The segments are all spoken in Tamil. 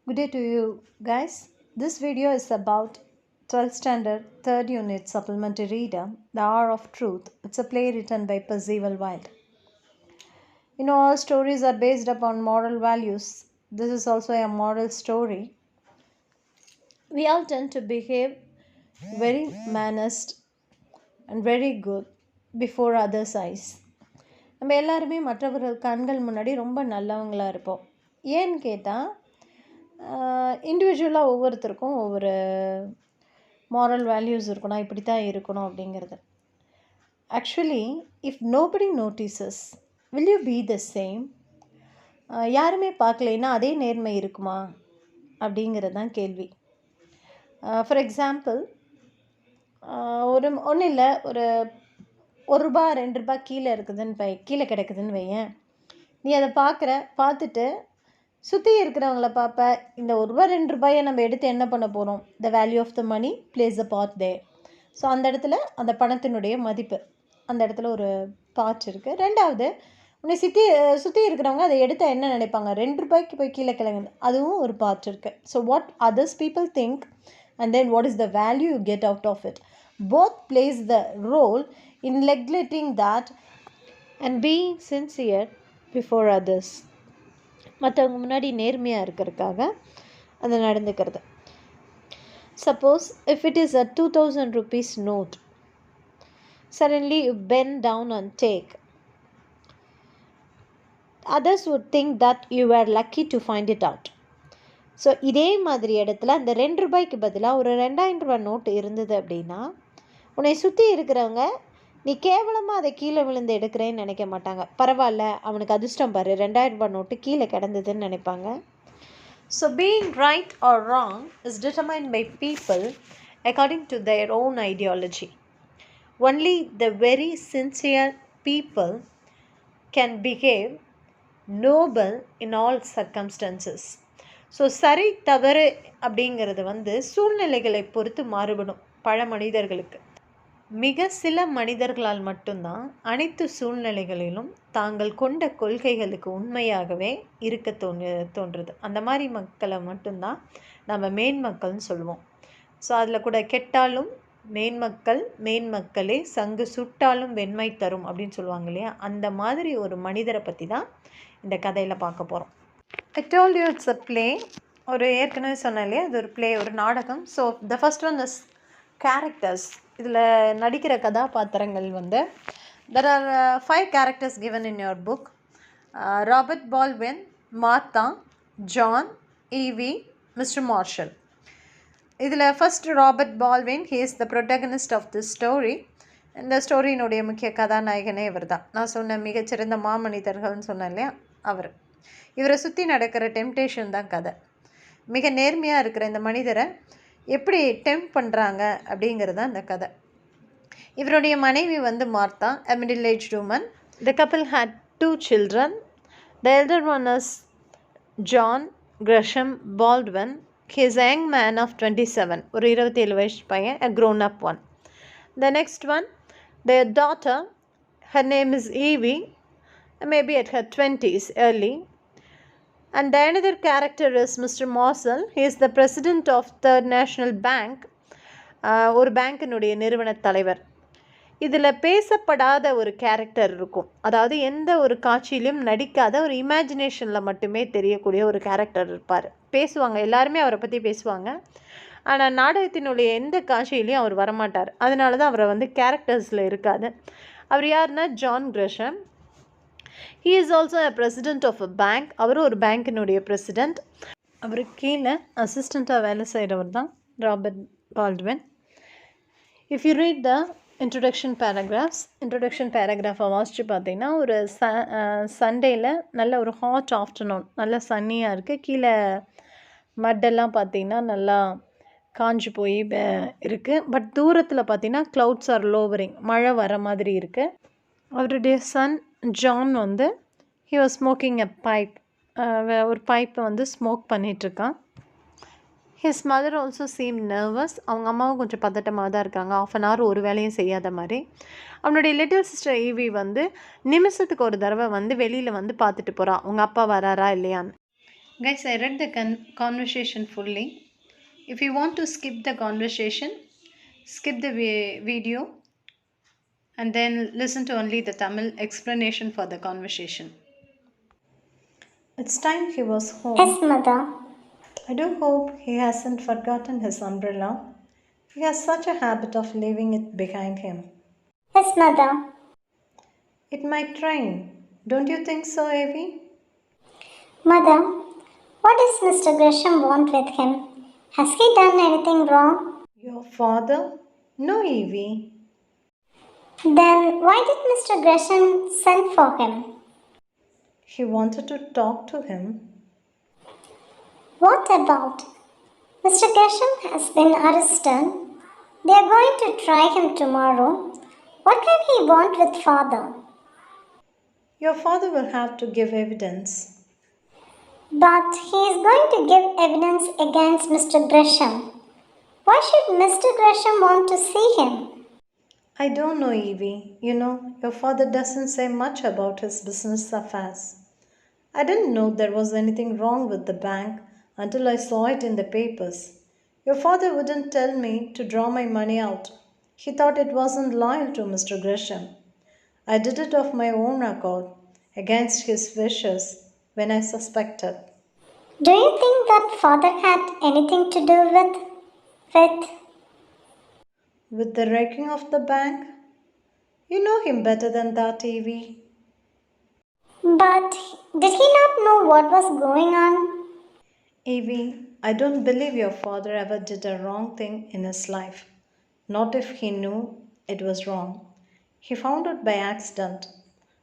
Good day to you guys. This video is about 12th standard 3rd unit supplementary reader The Hour of Truth. It's a play written by Percival Wilde. All stories are based upon moral values. This is also a moral story. We all tend to behave very mannerist and very good before others' eyes. நம்ம எல்லாருமே மற்றவர்கள் கண்கள் முன்னாடி ரொம்ப நல்லவங்களாக இருப்போம். ஏன்னு கேட்டால் இண்டிவிஜுவலாக ஒவ்வொருத்தருக்கும் ஒவ்வொரு மாரல் வேல்யூஸ் இருக்கணும், இப்படி தான் இருக்கணும் அப்படிங்கிறது. Actually if nobody notices will you be the same? யாருமே பார்க்கலைன்னா அதே நேர்மை இருக்குமா அப்படிங்கிறது தான் கேள்வி. ஃபார் எக்ஸாம்பிள், ஒன்றும் இல்லை, ஒரு ரூபா 2 ரூபா கீழே கிடக்குதுன்னு வையேன். நீ அதை பார்த்துட்டு சுற்றி இருக்கிறவங்கள பார்ப்ப. இந்த 1 ரூபா 2 ரூபாயை நம்ம எடுத்து என்ன பண்ண போகிறோம்? The value of the money plays a part there. So அந்த இடத்துல அந்த பணத்தினுடைய மதிப்பு, அந்த இடத்துல ஒரு பார்ட் இருக்குது. ரெண்டாவது, உன்னை சுற்றி இருக்கிறவங்க அதை எடுத்தால் என்ன நினைப்பாங்க? 2 ரூபாய்க்கு போய் கீழே கிளங்குது, அதுவும் ஒரு பார்ட் இருக்குது. So what others people think and then what is the value you get out of it. Both plays the role in neglecting that and being sincere before others. மற்றவங்க முன்னாடி நேர்மையாக இருக்கிறதுக்காக அதை நடந்துக்கிறது. Suppose if it is a 2000 rupees note, suddenly you bend down and take. Others would think that you were lucky to find it out. So இதே மாதிரி இடத்துல அந்த 2 ரூபாய்க்கு பதிலாக ஒரு 2000 ரூபாய் நோட்டு இருந்தது அப்படின்னா, உன்னை சுற்றி இருக்கிறவங்க நீ கேவலமாக அதை கீழே விழுந்து எடுக்கிறேன்னு நினைக்க மாட்டாங்க. பரவாயில்ல, அவனுக்கு அதிர்ஷ்டம் பாரு, 2000 ரூபாய் நோட்டு கீழே கிடந்ததுன்னு நினைப்பாங்க. So being right or wrong is determined by people according to their own ideology. Only the very sincere people can behave noble in all circumstances. So சரி தவறு அப்படிங்கிறது சூழ்நிலைகளை பொறுத்து மாறுபடும். பல மனிதர்களுக்கு, மிக சில மனிதர்களால் மட்டும்தான் அனைத்து சூழ்நிலைகளிலும் தாங்கள் கொண்ட கொள்கைகளுக்கு உண்மையாகவே இருக்க தோன்றுறது. அந்த மாதிரி மக்களை மட்டும்தான் நம்ம மேன்மக்கள்னு சொல்லுவோம். ஸோ அதில் கூட கெட்டாலும் மேன்மக்களே சங்கு சுட்டாலும் வெண்மை தரும் அப்படின்னு சொல்லுவாங்க இல்லையா? அந்த மாதிரி ஒரு மனிதரை பற்றி தான் இந்த கதையில் பார்க்க போகிறோம். I told you it's a play. ஏற்கனவே சொன்னேன் இல்லையா, அது ஒரு play, ஒரு நாடகம். So the first one is characters. இதில் நடிக்கிற கதாபாத்திரங்கள் there are 5 characters given in your book. Robert Baldwin, Martha, John, Evie, Mr. Marshall. இதில் first Robert Baldwin, he is the protagonist of this story. இந்த ஸ்டோரியினுடைய முக்கிய கதாநாயகனே இவர் தான். நான் சொன்ன மிகச்சிறந்த மாமனிதர்கள்னு சொன்னேன் இல்லையா, இவரை சுற்றி நடக்கிற டெம்டேஷன் தான் கதை. மிக நேர்மையாக இருக்கிற இந்த மனிதரை எப்படி டெம்ப் பண்ணுறாங்க அப்படிங்கிறது தான் இந்த கதை. இவருடைய மனைவி Martha, a middle-aged woman. The couple had 2 children. The elder one is John Gresham Baldwin. He is a young man of 27, ஒரு 27 வயசு பையன், a grown-up one. The next one, their daughter, her name is Evie, maybe at her 20s early. And the another character is Mr. Marshall. He is the president of the National Bank, ஒரு பேங்கினுடைய நிறுவன தலைவர். இதில் பேசப்படாத ஒரு கேரக்டர் இருக்கும், அதாவது எந்த ஒரு காட்சியிலும் நடிக்காத, ஒரு இமேஜினேஷனில் மட்டுமே தெரியக்கூடிய ஒரு கேரக்டர் இருப்பார். பேசுவாங்க, எல்லாருமே அவரை பற்றி பேசுவாங்க, ஆனால் நாடகத்தினுடைய எந்த காட்சியிலையும் அவர் வரமாட்டார். அதனால தான் அவரை கேரக்டர்ஸில் இருக்காது. அவர் யாருன்னா John Gresham. He is also a president of a bank. அவரும் ஒரு பேங்கினுடைய பிரசிடெண்ட். அவருக்கு கீழே அசிஸ்டண்ட்டாக வேலை செய்கிறவர் தான் Robert Baldwin. If you read the introduction பேராகிராஃபை வாசித்து பார்த்தீங்கன்னா, ஒரு சண்டேயில் நல்ல ஒரு ஹாட் ஆஃப்டர்நூன், நல்லா சன்னியாக இருக்குது. கீழே மட்டெல்லாம் பார்த்தீங்கன்னா நல்லா காஞ்சி போய் இருக்குது. பட் தூரத்தில் பார்த்தீங்கன்னா க்ளவுட்ஸ் ஆர் லோவரிங், மழை வர மாதிரி இருக்குது. அவருடைய son John he was smoking a pipe. ஒரு பைப்பை ஸ்மோக் பண்ணிகிட்ருக்கான். his mother also seemed nervous. அவங்க அம்மாவும் கொஞ்சம் பதட்டமாக தான் இருக்காங்க, ½ an hour ஒரு வேலையும் செய்யாத மாதிரி. அவனுடைய லிட்டில் சிஸ்டர் ஈவி நிமிஷத்துக்கு ஒரு தடவை வெளியில் பார்த்துட்டு போகிறான், உங்கள் அப்பா வராரா இல்லையான்னு. Guys, I read the conversation fully. If you want to skip the conversation, skip the video and then listen to only the Tamil explanation for the conversation. It's time he was home. Yes, mother. I do hope he hasn't forgotten his umbrella. He has such a habit of leaving it behind him. Yes, mother. It might rain. Don't you think so, Evie? Mother, what does Mr. Gresham want with him? Has he done anything wrong? Your father? No, Evie. Then why did Mr. Gresham send for him? He wanted to talk to him. What about? Mr. Gresham has been arrested. They are going to try him tomorrow. What can he want with father? Your father will have to give evidence. But he is going to give evidence against Mr. Gresham. Why should Mr. Gresham want to see him? I don't know, Evie. Your father doesn't say much about his business affairs. I didn't know there was anything wrong with the bank until I saw it in the papers. Your father wouldn't tell me to draw my money out. He thought it wasn't loyal to Mr. Gresham. I did it of my own accord, against his wishes, when I suspected. Do you think that father had anything to do with? With the wrecking of the bank? You know him better than that, Evie. But did he not know what was going on? Evie, I don't believe your father ever did a wrong thing in his life. Not if he knew it was wrong. He found out by accident,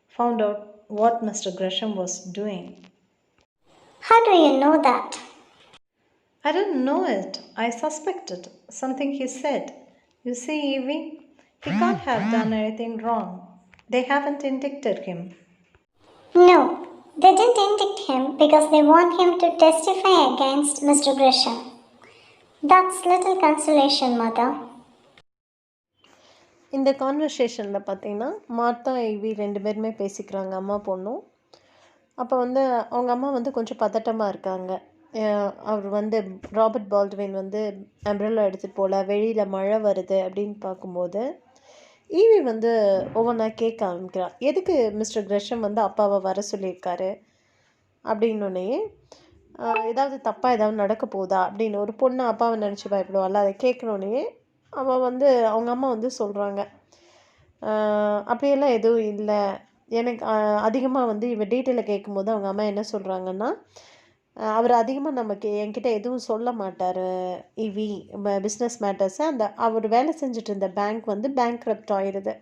found out what Mr. Gresham was doing. How do you know that? I didn't know it. I suspected something he said. You see, Evie, he can't have done anything wrong. They haven't indicted him. No, they didn't indict him because they want him to testify against Mr. Gresham. That's little consolation, mother. இந்த கான்வர்சேஷனில் பார்த்தீங்கன்னா மார்த்தா ஈவி ரெண்டு பேருமே பேசிக்கிறாங்க, அம்மா பொண்ணும். அப்போ அவங்க அம்மா கொஞ்சம் பதட்டமாக இருக்காங்க. அவர் ராபர்ட் பால்ட்வின் அம்ப்ரெல்லா எடுத்துகிட்டு போகல, வெளியில் மழை வருது அப்படின்னு பார்க்கும்போது ஈவி ஒவ்வொன்றா கேட்க ஆரம்பிக்கிறார். எதுக்கு மிஸ்டர் கிரஷம் அப்பாவை வர சொல்லியிருக்காரு அப்படின்னோடனே, ஏதாவது தப்பாக ஏதாவது நடக்க போகுதா அப்படின்னு ஒரு பொண்ணு அப்பாவை நினச்சி பயப்படுவாள். அதை கேட்கணுன்னே அவள் அவங்க அம்மா சொல்கிறாங்க, அப்படியெல்லாம் எதுவும் இல்லை. எனக்கு அதிகமாக இவ டீட்டெயிலை கேட்கும்போது அவங்க அம்மா என்ன சொல்கிறாங்கன்னா, அவர் அதிகமாக என்கிட்ட எதுவும் சொல்ல மாட்டார் இவி பிஸ்னஸ் மேட்டர்ஸை. அவர் வேலை செஞ்சுட்டு இருந்த பேங்க் பேங்க்ரப்ட் ஆயிடுது.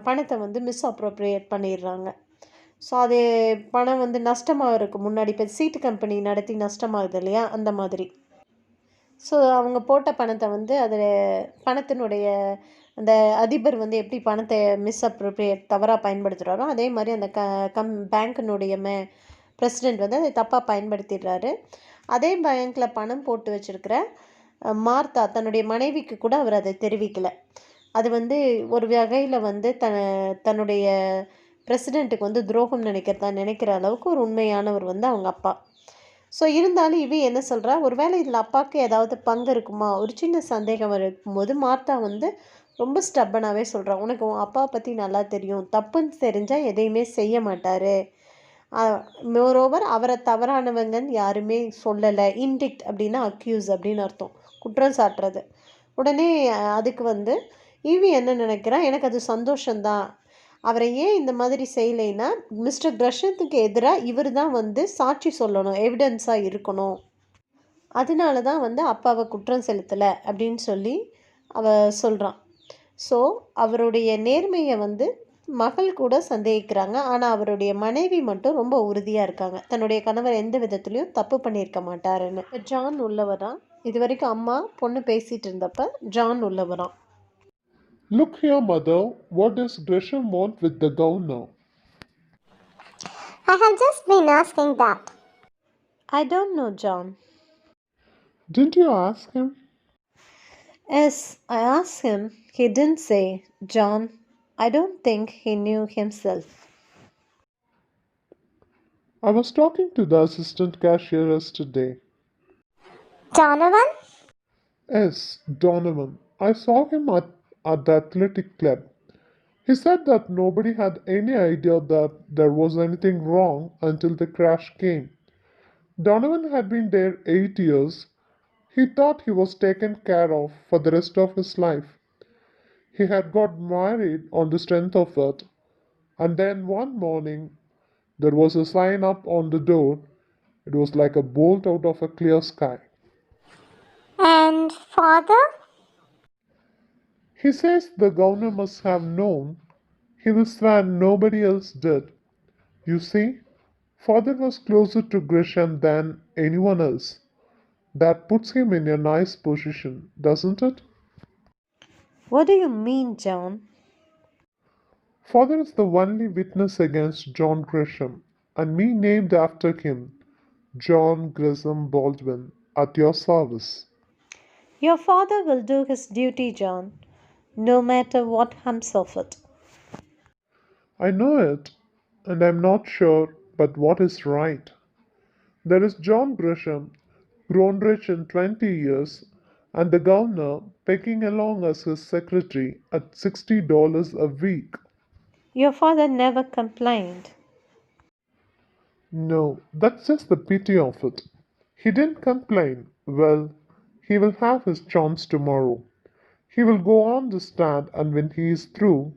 பணத்தை மிஸ் அப்ரோப்ரியேட் பண்ணிடுறாங்க. ஸோ அது பணம் நஷ்டமாக இருக்கும். முன்னாடி இப்போ சீட்டு கம்பெனி நடத்தி நஷ்டமாகுது இல்லையா, அந்த மாதிரி. ஸோ அவங்க போட்ட பணத்தை அதில் பணத்தினுடைய அந்த அதிபர் எப்படி பணத்தை மிஸ் அப்ரோப்ரியேட் தவறாக பயன்படுத்துகிறாரோ, அதே மாதிரி அந்த பேங்க்கினுடைய பிரசிடெண்ட் அதை தப்பாக பயன்படுத்திடுறாரு. அதே பேங்க்கில் பணம் போட்டு வச்சுருக்கிற மார்த்தா தன்னுடைய மனைவிக்கு கூட அவர் அதை தெரிவிக்கலை. அது ஒரு வகையில் தன்னுடைய பிரசிடெண்ட்டுக்கு துரோகம் நினைக்கிற அளவுக்கு ஒரு உண்மையானவர் அவங்க அப்பா. ஸோ இருந்தாலும் இவ என்ன சொல்கிறா, ஒரு வேளை இதில் அப்பாவுக்கு ஏதாவது பங்கு இருக்குமா, ஒரு சின்ன சந்தேகம் இருக்கும்போது மார்த்தா ரொம்ப ஸ்டப்பனாகவே சொல்கிறா, உனக்கு உன் அப்பாவை பற்றி நல்லா தெரியும், தப்புன்னு தெரிஞ்சால் எதையுமே செய்ய மாட்டார். மோரோவர் அவரை தவறானவங்கன்னு யாருமே சொல்லலை. இன்டிக்ட் அப்படின்னா அக்யூஸ் அப்படின்னு அர்த்தம், குற்றம் சாட்டுறது. உடனே அதுக்கு ஈவி என்ன நினைக்கிறா, எனக்கு அது சந்தோஷந்தான். அவரை ஏன் இந்த மாதிரி செய்யலைன்னா, மிஸ்டர் கிரஷத்துக்கு எதிராக இவர் தான் சாட்சி சொல்லணும், எவிடன்ஸாக இருக்கணும். அதனால தான் அப்பாவை குற்றம் செலுத்தலை அப்படின்னு சொல்லி சொல்கிறான். ஸோ அவருடைய நேர்மையை மகள் கூட சந்தேகிக்கிறாங்க. ஆனால் அவருடைய மனைவி மட்டும் ரொம்ப உறுதியாக இருக்காங்க, தன்னுடைய கணவர் எந்த விதத்துலையும் தப்பு பண்ணியிருக்க மாட்டாருன்னு. ஜான் உள்ளவரான். இது வரைக்கும் அம்மா பொண்ணு பேசிகிட்டு இருந்தப்ப John உள்ளவரான். Look here, mother. What does Gresham want with the gown now? I have just been asking that. I don't know, John. Didn't you ask him? Yes, I asked him. He didn't say, John. I don't think he knew himself. I was talking to the assistant cashier yesterday. Donovan? Yes, Donovan. I saw him at the athletic club. He said that nobody had any idea that there was anything wrong until the crash came. Donovan had been there 8 years. He thought he was taken care of for the rest of his life. He had got married on the strength of it, and then one morning there was a sign up on the door. It was like a bolt out of a clear sky. And father? He says the governor must have known. He will swear nobody else did. You see, father was closer to Grisham than anyone else. That puts him in a nice position, doesn't it? What do you mean, John? Father is the only witness against John Grisham, and me named after him, John Grisham Baldwin, at your service. Your father will do his duty, John, no matter what comes of it. I know it, and I'm not sure but what is right. There is John Grisham, grown rich in 20 years, and the governor pegging along as his secretary at $60 a week. Your father never complained. No, that's just the pity of it. He didn't complain. Well, he will have his chance tomorrow. He will go on the stand, and when he is through,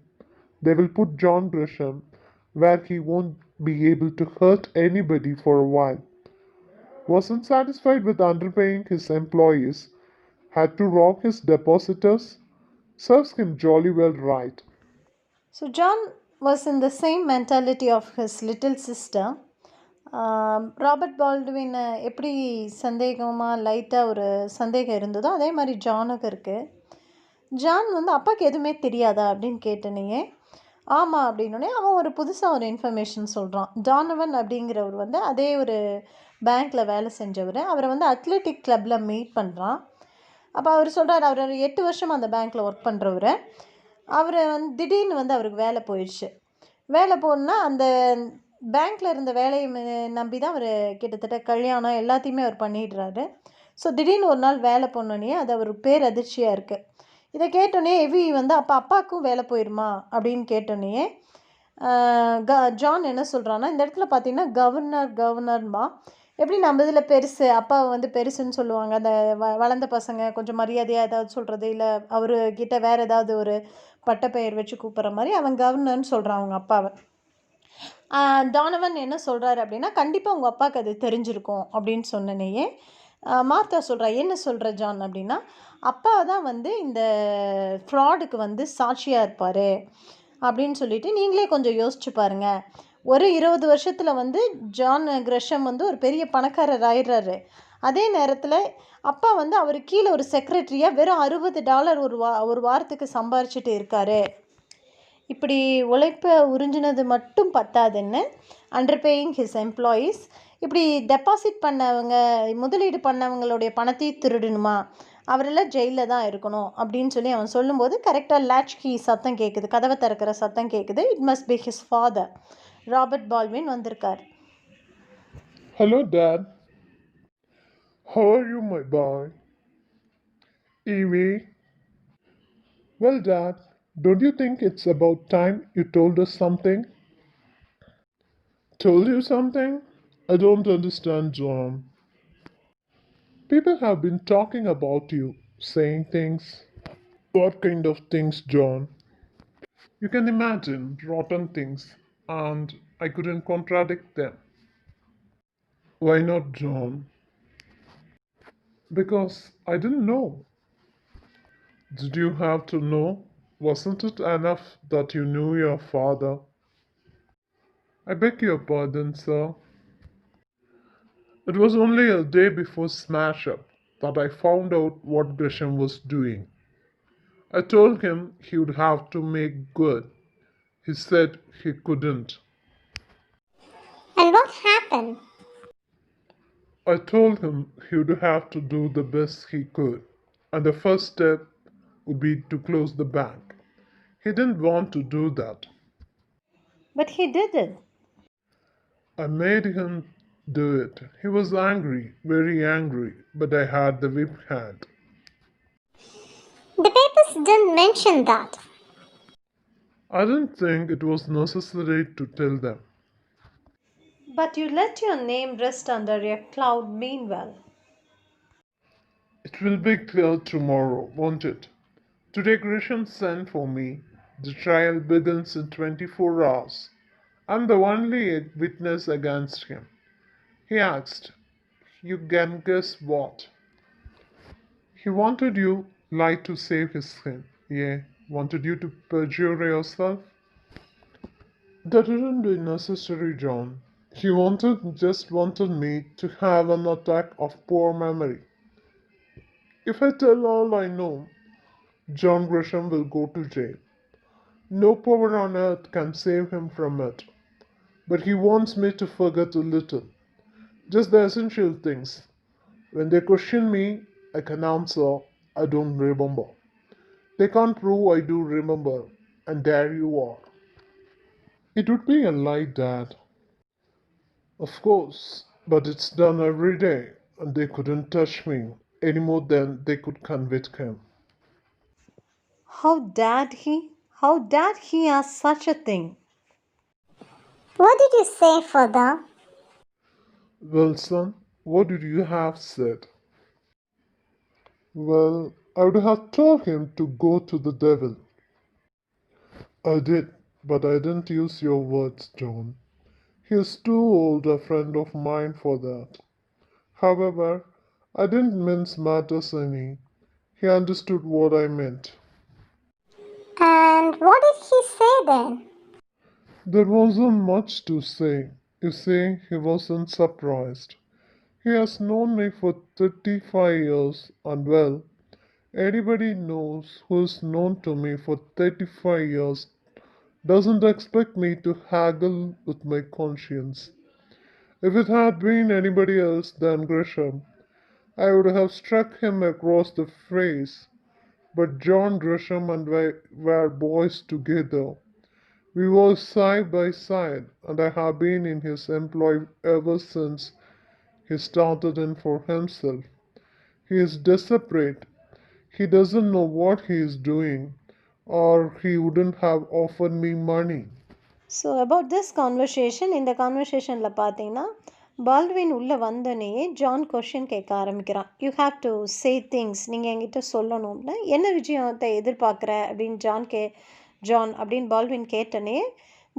they will put John Grisham where he won't be able to hurt anybody for a while. Wasn't satisfied with underpaying his employees, had to rob his depositors. Serves him jolly well right. So John was in the same mentality of his little sister. Robert Baldwin எப்படி சந்தேகமாக லைட்டாக ஒரு சந்தேகம் இருந்ததோ அதே மாதிரி ஜானுக்கு இருக்குது. ஜான் வந்து அப்பாவுக்கு எதுவுமே தெரியாதா அப்படின்னு கேட்டனையே ஆமாம் அப்படின்னோடனே அவன் ஒரு புதுசாக ஒரு இன்ஃபர்மேஷன் சொல்கிறான். டானவன் அப்படிங்கிறவர் வந்து அதே ஒரு பேங்க்கில் வேலை செஞ்சவர். அவரை வந்து அத்லெட்டிக் கிளப்பில் மீட் பண்ணுறான். அப்போ அவர் சொல்கிறார், அவர் ஒரு 8 வருஷம் அந்த பேங்க்கில் ஒர்க் பண்ணுறவர். அவர் வந்து திடீர்னு வந்து அவருக்கு வேலை போயிடுச்சு. வேலை போகணுன்னா அந்த பேங்க்கில் இருந்த வேலையை நம்பி தான் அவர் கிட்டத்தட்ட கல்யாணம் எல்லாத்தையுமே அவர் பண்ணிடுறாரு. ஸோ திடீர்னு ஒரு நாள் வேலை போனோடனே அது அவர் பேர் அதிர்ச்சியாக இருக்குது. இதை கேட்டோன்னே எவி வந்து அப்பாவுக்கும் வேலை போயிடுமா அப்படின்னு கேட்டோன்னே ஜான் என்ன சொல்கிறான்னா, இந்த இடத்துல பார்த்தீங்கன்னா கவர்னர்மா எப்படி நம்ம இதில் பெருசு அப்பாவை வந்து பெருசுன்னு சொல்லுவாங்க. அந்த வளர்ந்த பசங்க கொஞ்சம் மரியாதையாக ஏதாவது சொல்கிறது, இல்லை அவர்கிட்ட வேறு ஏதாவது ஒரு பட்டப்பெயர் வச்சு கூப்பிட்ற மாதிரி அவன் கவர்னர்னு சொல்கிறான் அவங்க அப்பாவை. டானவன் என்ன சொல்கிறாரு அப்படின்னா, கண்டிப்பாக உங்கள் அப்பாவுக்கு அது தெரிஞ்சிருக்கும் அப்படின்னு சொன்னனையே மார்த்தா சொல்கிறா, என்ன சொல்கிற ஜான் அப்படின்னா, அப்பா தான் வந்து இந்த ஃப்ராடுக்கு வந்து சாட்சியாக இருப்பார் அப்படின்னு சொல்லிட்டு நீங்களே கொஞ்சம் யோசிச்சு பாருங்கள். ஒரு 20 வருஷத்தில் வந்து ஜான் கிரஷம் வந்து ஒரு பெரிய பணக்காரர் ஆயிடுறாரு. அதே நேரத்தில் அப்பா வந்து அவர் கீழே ஒரு செக்ரட்டரியாக வெறும் $60 ஒரு வாரத்துக்கு சம்பாரிச்சிட்டு இருக்காரு. இப்படி உழைப்பை உறிஞ்சினது மட்டும் பத்தாதுன்னு அண்டர்பேயிங் ஹிஸ் எம்ப்ளாயீஸ், இப்படி டெபாசிட் பண்ணவங்க முதலீடு பண்ணவங்களுடைய பணத்தையும் திருடணுமா, அவரெல்லாம் ஜெயிலில் தான் இருக்கணும் அப்படின்னு சொல்லி அவன் சொல்லும்போது கரெக்டாக லேட்ச் கீ சத்தம் கேட்குது, கதவை திறக்கிற சத்தம் கேட்குது. It must be his father. Robert Baldwin வந்திருக்கார். Hello, Dad. How are you, my boy? Evie? Well, Dad, don't you think it's about time you told us something? Told you something? I don't understand, John. People have been talking about you, saying things. What kind of things, John? You can imagine rotten things, and I couldn't contradict them. Why not, John? Because I didn't know. Did you have to know? Wasn't it enough that you knew your father? I beg your pardon, sir. It was only a day before Smash Up that I found out what Grisham was doing. I told him he would have to make good. He said he couldn't. And what happened? I told him he would have to do the best he could, and the first step would be to close the bank. He didn't want to do that. But he did it. I made him do it. He was angry, very angry, but I had the whip hand. The papers didn't mention that. I didn't think it was necessary to tell them. But you let your name rest under a cloud meanwhile. It will be clear tomorrow, won't it? Today Grisham sent for me. The trial begins in 24 hours. I'm the only witness against him. He asked, "You can guess what?" He wanted you lie to save his skin. Yeah, wanted you to perjure yourself. That wouldn't be necessary, John. Just wanted me to have an attack of poor memory. If I tell all I know, John Grisham will go to jail. No power on earth can save him from it. But he wants me to forget a little, just the essential things. When they question me, I can answer, I don't remember. They can't prove I do remember, and there you are. It would be a lie, Dad. Of course, but it's done every day, and they couldn't touch me any more than they could convict him. How dared he? How dared he ask such a thing? What did you say, Father? Well, son, what did you have said? Well, I would have told him to go to the devil. I did, but I didn't use your words, John. He is too old a friend of mine for that. However, I didn't mince matters any. He understood what I meant. And what did he say then? There wasn't much to say. You see, he wasn't surprised. He has known me for 35 years, and well, anybody knows who's known to me for 35 years doesn't expect me to haggle with my conscience. If it had been anybody else than Grisham, I would have struck him across the face. But John Grisham and I were boys together. We were side by side, and I have been in his employ ever since he started in for himself. He is desperate. He doesn't know what he is doing, or he wouldn't have offered me money. So about this conversation, இந்த கான்வர்சேஷனில் பார்த்தீங்கன்னா பால்ட்வின் உள்ளே வந்தோடனேயே ஜான் கொஷின் கேட்க ஆரம்பிக்கிறான். You have to say things, நீங்கள் என்கிட்ட சொல்லணும்னா என்ன விஷயத்தை எதிர்பார்க்குற அப்படின்னு ஜான் அப்படின்னு பால்ட்வின் கேட்டனே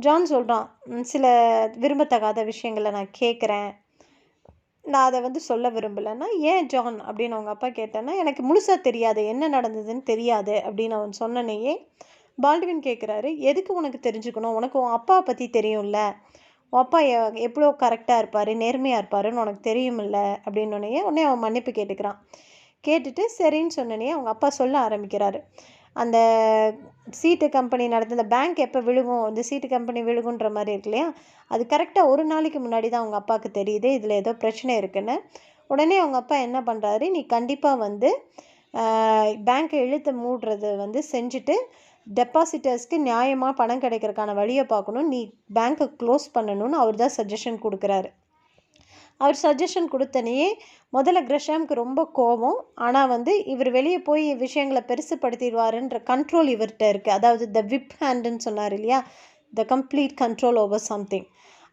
ஜான் சொல்கிறான், சில விரும்பத்தகாத விஷயங்களை நான் கேட்குறேன், நான் அதை வந்து சொல்ல விரும்பலைன்னா. ஏன் ஜான் அப்படின்னு அவங்க அப்பா கேட்டேன்னா, எனக்கு முழுசாக தெரியாது, என்ன நடந்ததுன்னு தெரியாது அப்படின்னு அவன் சொன்னனையே பால்ட்வின் கேட்குறாரு, எதுக்கு உனக்கு தெரிஞ்சுக்கணும், உனக்கு உன் அப்பாவை பற்றி தெரியும்ல, உன் அப்பா எவ்வளோ கரெக்டாக இருப்பார், நேர்மையாக இருப்பாருன்னு உனக்கு தெரியுமில்ல அப்படின்னோடனே உடனே அவன் மன்னிப்பு கேட்டுக்கிறான். கேட்டுட்டு சரின்னு சொன்னனே அவங்க அப்பா சொல்ல ஆரம்பிக்கிறாரு, அந்த சீட்டு கம்பெனி நடந்த பேங்க் எப்போ விழுகும், இந்த சீட்டு கம்பெனி விழுகுன்ற மாதிரி இருக்கு இல்லையா, அது கரெக்டாக ஒரு நாளைக்கு முன்னாடி தான் அவங்க அப்பாவுக்கு தெரியுது இதில் ஏதோ பிரச்சனை இருக்குன்னு. உடனே அவங்க அப்பா என்ன பண்ணுறாரு, நீ கண்டிப்பாக வந்து பேங்க்கை இழுத்து மூடுறது வந்து செஞ்சுட்டு டெபாசிட்டர்ஸ்க்கு நியாயமாக பணம் கிடைக்கிறதுக்கான வழியை பார்க்கணும், நீ பேங்க்கை க்ளோஸ் பண்ணணும்னு அவர் தான் சஜஷன் கொடுக்குறாரு. அவர் சஜஷன் கொடுத்தனையே முதல்ல கிரஷாமுக்கு ரொம்ப கோபம், ஆனால் வந்து இவர் வெளியே போய் விஷயங்களை பெருசுப்படுத்திடுவாருன்ற கண்ட்ரோல் இவர்கிட்ட இருக்குது. அதாவது த விப் ஹேண்டுன்னு சொன்னார் இல்லையா, the complete control over something.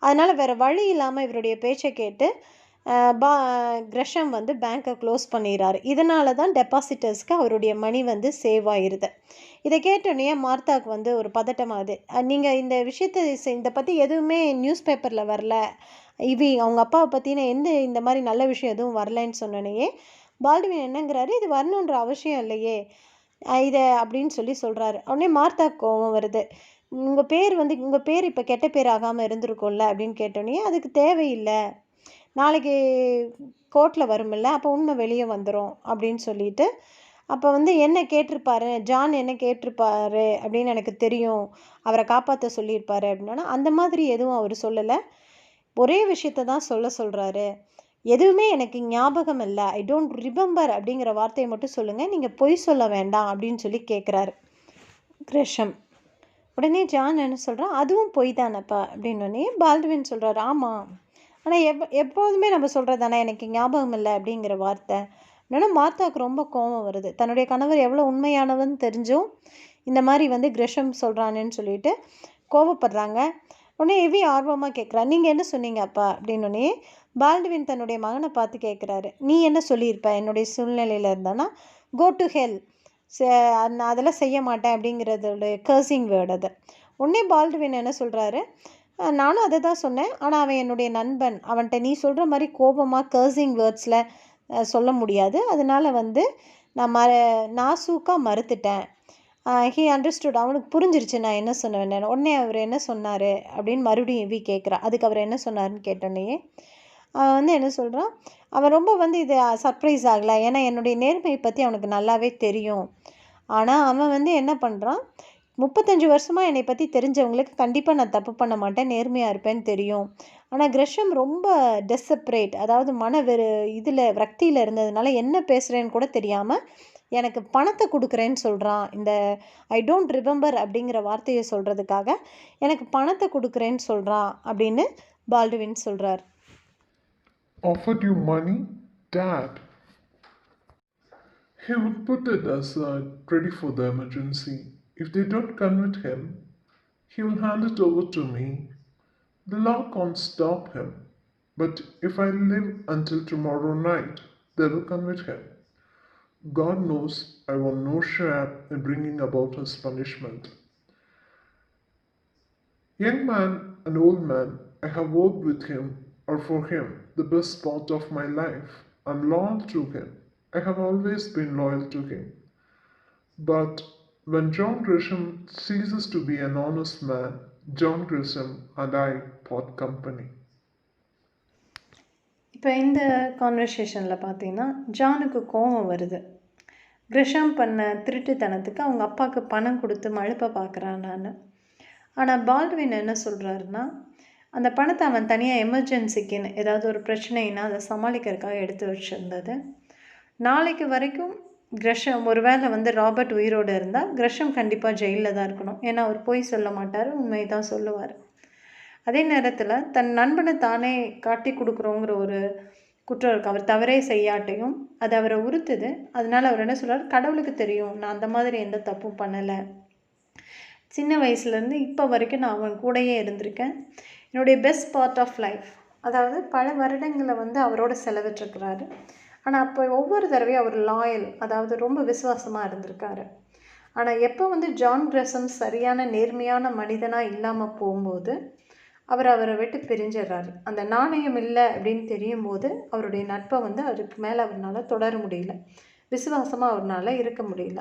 அதனால் வேறு வழி இல்லாமல் இவருடைய பேச்சை கேட்டு கிரஷம் வந்து பேங்க்கை க்ளோஸ் பண்ணிடுறாரு. இதனால தான் டெபாசிட்டர்ஸ்க்கு அவருடைய மணி வந்து சேவ் ஆயிடுது. இதை கேட்டோன்னே மார்த்தாவுக்கு வந்து ஒரு பதட்டமாகுது. நீங்கள் இந்த விஷயத்தை இதை பற்றி எதுவுமே நியூஸ் பேப்பரில் வரல, அவங்க அப்பாவை பற்றின இந்த மாதிரி நல்ல விஷயம் எதுவும் வரலன்னு சொன்னோன்னே பால்ட்வின் என்னங்கிறாரு, இது வரணுன்ற அவசியம் இல்லையே இதை அப்படின்னு சொல்கிறாரு. உடனே மார்த்தாவுக்கு கோபம் வருது, உங்கள் பேர் இப்போ கெட்ட பேர் ஆகாமல் இருந்திருக்கும்ல அப்படின்னு கேட்டோன்னே அதுக்கு தேவையில்லை, நாளைக்கு கோர்ட்டில் வருமில்ல, அப்போ உண்மை வெளியே வந்துடும் அப்படின்னு சொல்லிட்டு, அப்போ வந்து என்ன கேட்டிருப்பாரு, ஜான் என்ன கேட்டிருப்பாரு அப்படின்னு எனக்கு தெரியும், அவரை காப்பாற்ற சொல்லியிருப்பாரு அப்படின்னா அந்த மாதிரி எதுவும் அவர் சொல்லலை, ஒரே விஷயத்தை தான் சொல்கிறாரு, எதுவுமே எனக்கு ஞாபகம் இல்லை, ஐ டோன்ட் ரிமெம்பர் அப்படிங்கிற வார்த்தையை மட்டும் சொல்லுங்கள், நீங்கள் பொய் சொல்ல வேண்டாம் அப்படின்னு சொல்லி கேட்குறாரு கிரஷம். உடனே ஜான் என்ன சொல்கிறான், அதுவும் பொய் தானப்பா அப்படின்னோடனே பால்டுவின் சொல்கிறார், ஆமாம், ஆனால் எப்போதுமே நம்ம சொல்கிறது தானே, எனக்கு ஞாபகம் இல்லை அப்படிங்கிற வார்த்தை. என்னன்னா மார்த்தாவுக்கு ரொம்ப கோபம் வருது. தன்னுடைய கணவர் எவ்வளோ உண்மையானவன்னு தெரிஞ்சும் இந்த மாதிரி கிரஷம் சொல்கிறானேன்னு சொல்லிட்டு கோவப்படுறாங்க. உடனே எவி ஆர்வமாக கேட்குறா, நீங்கள் என்ன சொன்னீங்க அப்பா அப்படின்னோடனே பால்டுவின் தன்னுடைய மகனை பார்த்து கேட்குறாரு, நீ என்ன சொல்லியிருப்ப என்னுடைய சூழ்நிலையில் இருந்தானா, கோ டு ஹெல், நான் அதெல்லாம் செய்ய மாட்டேன் அப்படிங்கிறதோட கர்சிங் வேர்டு அது. உடனே பால்டுவின் என்ன சொல்கிறாரு, நானும் அதை தான் சொன்னேன், ஆனால் அவன் என்னுடைய நண்பன், அவன்கிட்ட நீ சொல்கிற மாதிரி கோபமாக கர்சிங் வேர்ட்ஸில் சொல்ல முடியாது, அதனால் நான் நாசூக்காக மறுத்துட்டேன். ஹீ அண்டர்ஸ்டுட், அவனுக்கு புரிஞ்சிருச்சு நான் என்ன சொன்னேன். உடனே அவர் என்ன சொன்னார் அப்படின்னு மறுபடியும் எவி கேட்குறா. அதுக்கு அவர் என்ன சொன்னார்னு கேட்டோன்னே அவன் என்ன சொல்கிறான், அவன் ரொம்ப இது சர்ப்ரைஸ் ஆகலை, ஏன்னா என்னுடைய நேர்மையை பற்றி அவனுக்கு நல்லாவே தெரியும். ஆனால் அவன் என்ன பண்ணுறான், 35 வருஷமாக என்னை பற்றி தெரிஞ்சவங்களுக்கு கண்டிப்பாக நான் தப்பு பண்ண மாட்டேன், நேர்மையாக இருப்பேன்னு தெரியும். ஆனால் கிரஷம் ரொம்ப டெசப்ரேட், அதாவது இதில் விரக்தியில் இருந்ததுனால என்ன பேசுகிறேன்னு கூட தெரியாமல் எனக்கு பணத்தை கொடுக்குறேன்னு சொல்கிறான். இந்த ஐ டோன்ட் ரிமெம்பர் அப்படிங்கிற வார்த்தையை சொல்கிறதுக்காக எனக்கு பணத்தை கொடுக்குறேன்னு சொல்கிறான் அப்படின்னு பால்டுவின் சொல்கிறார். Offered you money, Dad? He would put it aside, ready for the emergency. If they don't convict him, he will hand it over to me. The law can't stop him. But if I live until tomorrow night, they will convict him. God knows I want no share in bringing about his punishment. Young man and old man, I have worked with him or for him the best part of my life. I'm loyal to him. I have always been loyal to him. But when John Grisham ceases to be an honest man, John Grisham and I part company. இப்போ இந்த கான்வர்சேஷனில் பார்த்தீங்கன்னா ஜானுக்கு கோபம் வருது. கிரஷம் பண்ண திருட்டுத்தனத்துக்கு அவங்க அப்பாவுக்கு பணம் கொடுத்து மழுப்ப பார்க்குறான் நான். ஆனால் பால்டுவின் என்ன சொல்கிறாருன்னா, அந்த பணத்தை அவன் தனியாக எமர்ஜென்சிக்குன்னு ஏதாவது ஒரு பிரச்சனைனா அதை சமாளிக்கிறதுக்காக எடுத்து வச்சுருந்தது. நாளைக்கு வரைக்கும் கிரஷம் ஒருவேளை ராபர்ட் உயிரோடு இருந்தால் கிரஷம் கண்டிப்பாக ஜெயிலில் தான் இருக்கணும். ஏன்னா அவர் பொய் சொல்ல மாட்டார், உண்மையை தான் சொல்லுவார். அதே நேரத்தில் தன் நண்பனை தானே காட்டி கொடுக்குறோங்கிற ஒரு குற்றம் இருக்குது. அவர் தவறே செய்யாட்டையும் அது அவரை உறுத்துது. அதனால் அவர் என்ன சொல்கிறார், கடவுளுக்கு தெரியும் நான் அந்த மாதிரி எந்த தப்பும் பண்ணலை, சின்ன வயசுலேருந்து இப்போ வரைக்கும் நான் அவன் கூடயே இருந்திருக்கேன், என்னுடைய பெஸ்ட் பார்ட் ஆஃப் லைஃப், அதாவது பல வருடங்களை அவரோட செலவிட்டிருக்கிறாரு. ஆனால் அப்போ ஒவ்வொரு தடவையும் அவர் லாயல், அதாவது ரொம்ப விசுவாசமாக இருந்திருக்காரு. ஆனால் எப்போ ஜான் கிரஷம் சரியான நேர்மையான மனிதனாக இல்லாமல் போகும்போது அவரை விட்டு பிரிஞ்சிடுறாரு. அந்த நாணயம் இல்லை அப்படின்னு தெரியும் போது அவருடைய நட்பை அவருக்கு மேலே அவரால் தொடர முடியல, விசுவாசமாக அவரால் இருக்க முடியல.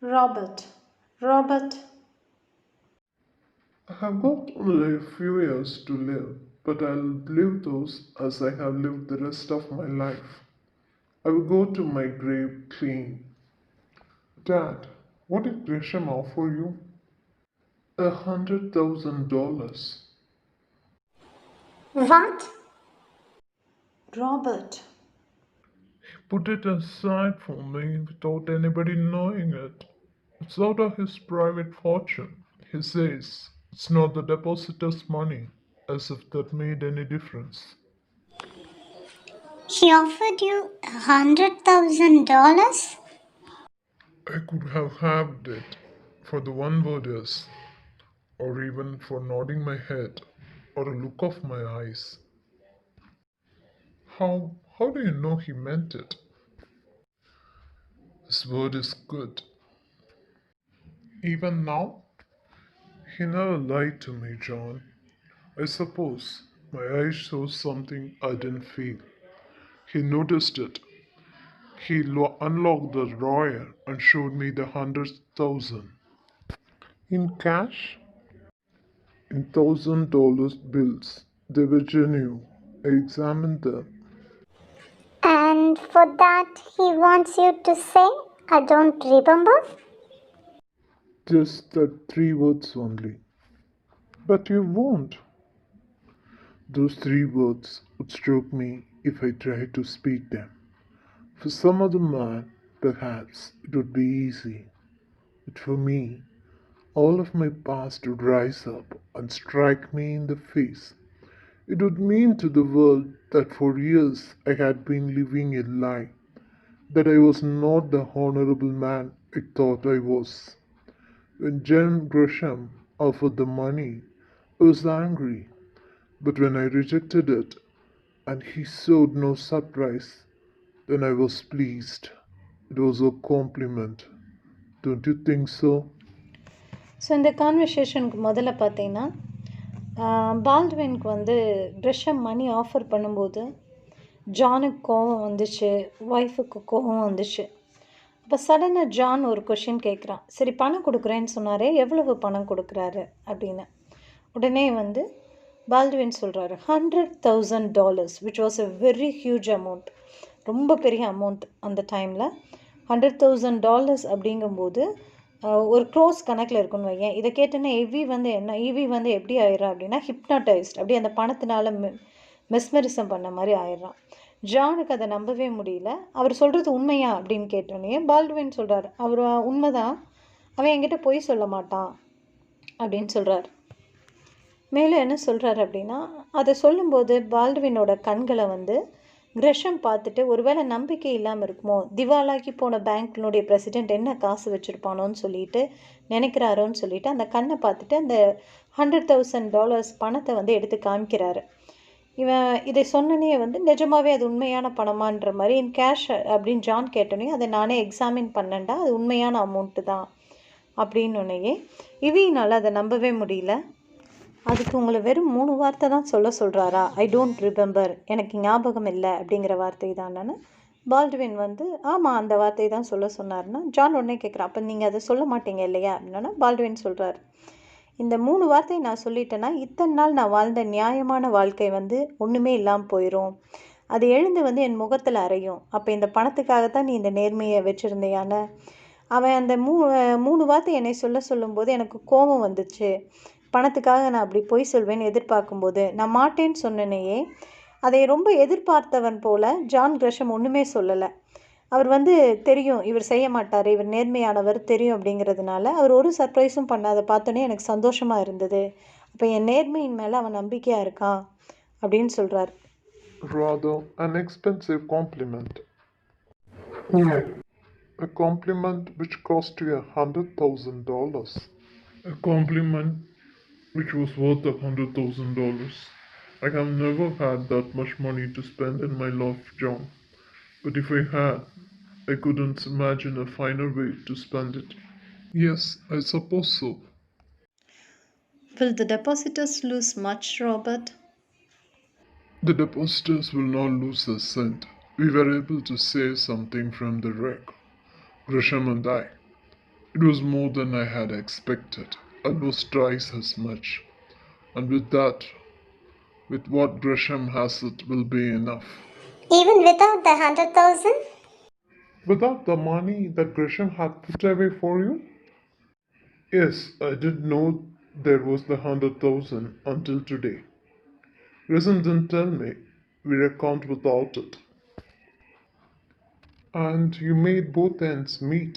Robert I have got only a few years to live, but I'll live those as I have lived the rest of my life. I will go to my grave clean. Dad, what did Grisham offer you? $100,000. What? Robert. He put it aside for me without anybody knowing it. It's out of his private fortune. He says it's not the depositor's money, as if that made any difference. He offered you $100,000? I could have halved it for the one word yes, or even for nodding my head, or a look of my eyes. How do you know he meant it? His word is good. Even now, he never lied to me, John. I suppose my eyes show something I didn't feel. He noticed it. He unlocked the drawer and showed me the 100,000. In cash? In $1,000 bills. They were genuine. I examined them. And for that, he wants you to say, I don't remember? Just the 3 words only. But you won't. Those 3 words would stroke me if I tried to speak them. For some other man, perhaps it would be easy. But for me, all of my past would rise up and strike me in the face. It would mean to the world that for years I had been living a lie, that I was not the honorable man I thought I was. When John Gresham offered the money, I was angry, but when I rejected it and he showed no surprise, then I was pleased. It was a compliment. Don't you think so? So இந்த கான்வர்சேஷனுக்கு முதல்ல பார்த்தீங்கன்னா பால்ட்வினுக்கு வந்து கிரஷம் மணி ஆஃபர் பண்ணும்போது ஜானுக்கு கோவம் வந்துச்சு, ஒய்ஃபுக்கு கோவம் வந்துச்சு. அப்போ சடனாக ஜான் ஒரு கொஷின் கேட்குறான், சரி பணம் கொடுக்குறேன்னு சொன்னாரே, எவ்வளவு பணம் கொடுக்குறாரு அப்படின்னு. உடனே வந்து பால்ட்வின் சொல்கிறாரு $100,000, which was a very huge amount. ரொம்ப பெரிய அமௌண்ட் அந்த டைமில். $100,000 அப்படிங்கும்போது ஒரு க்ரோஸ் கணக்கில் இருக்குன்னு வையேன். இதை கேட்டோன்னே ஈவி வந்து எப்படி ஆயிடுறா அப்படின்னா ஹிப்னடைஸ்ட், அப்படி அந்த பணத்தினால மெஸ்மரிசம் பண்ண மாதிரி ஆயிடுறான். ஜானுக்கு அதை நம்பவே முடியல. அவர் சொல்கிறது உண்மையா அப்படின்னு கேட்டோன்னே பால்ட்வின் சொல்கிறார், அவர் உண்மைதான், அவன் என்கிட்ட பொய் சொல்ல மாட்டான் அப்படின்னு சொல்கிறார். மேலும் என்ன சொல்கிறார் அப்படின்னா, அதை சொல்லும்போது பால்ட்வினோட கண்களை வந்து கிரஷம் பார்த்துட்டு ஒருவேளை நம்பிக்கை இல்லாமல் இருக்குமோ, திவாலாக்கி போன பேங்க்கினுடைய பிரசிடெண்ட் என்ன காசு வச்சுருப்பானோன்னு சொல்லிட்டு நினைக்கிறாரோன்னு சொல்லிட்டு அந்த கண்ணை பார்த்துட்டு அந்த $100,000 பணத்தை வந்து எடுத்து காமிக்கிறாரு. இவன் இதை சொன்னனே வந்து நிஜமாவே அது உண்மையான பணமான்ற மாதிரி இன் கேஷ் அப்படின்னு ஜான் கேட்டோன்னே அதை நானே எக்ஸாமின் பண்ணேன்டா, அது உண்மையான அமௌண்ட்டு தான் அப்படின்னோடனேயே இவினால் அதை நம்பவே முடியல. அதுக்கு உங்களை வெறும் 3 வார்த்தை தான் சொல்கிறாரா, ஐ டோன்ட் ரிமெம்பர், எனக்கு ஞாபகம் இல்லை அப்படிங்கிற வார்த்தை தானேன்னு பால்ட்வின் வந்து ஆமாம் அந்த வார்த்தை தான் சொன்னார்னா ஜான் உடனே கேட்குறான், அப்போ நீங்கள் அதை சொல்ல மாட்டீங்க இல்லையா அப்படின்னா பால்ட்வின் சொல்கிறார், இந்த 3 வார்த்தை நான் சொல்லிட்டேன்னா இத்தனை நாள் நான் வாழ்ந்த நியாயமான வாழ்க்கை வந்து ஒன்றுமே இல்லாமல் போயிடும், அது எழுந்து வந்து என் முகத்தில் அறையும். அப்போ இந்த பணத்துக்காகத்தான் நீ இந்த நேர்மையை வச்சுருந்தையான. அவன் அந்த 3 வார்த்தை என்னை சொல்லும்போது எனக்கு கோபம் வந்துச்சு, பணத்துக்காக நான் அப்படி பொய் சொல்வேன்னு எதிர்பார்க்கும்போது நான் மாட்டேன்னு சொன்னனையே. அதை ரொம்ப எதிர்பார்த்தவன் போல் ஜான் கிரஷம் ஒன்றுமே சொல்லலை. அவர் வந்து தெரியும் இவர் செய்ய மாட்டார், இவர் நேர்மையானவர் தெரியும் அப்படிங்கிறதுனால அவர் ஒரு சர்ப்ரைஸும் பண்ணாத பார்த்தோன்னே எனக்கு சந்தோஷமாக இருந்தது. அப்போ என் நேர்மையின் மேலே அவன் நம்பிக்கையாக இருக்கான் அப்படின்னு சொல்கிறார். Rather an expensive compliment. A compliment which cost you $100,000. A compliment which was worth $100,000. I have never had that much money to spend in my life, John. But if I had, I couldn't imagine a finer way to spend it. Yes, I suppose so. Will the depositors lose much, Robert? The depositors will not lose a cent. We were able to save something from the wreck, Grisham and I. It was more than I had expected, almost twice as much. And with what Grisham has, it will be enough. Even without the 100,000? Without the money that Grisham had put away for you? Yes, I didn't know there was the 100,000 until today. Grisham didn't tell me. We reckoned without it. And you made both ends meet.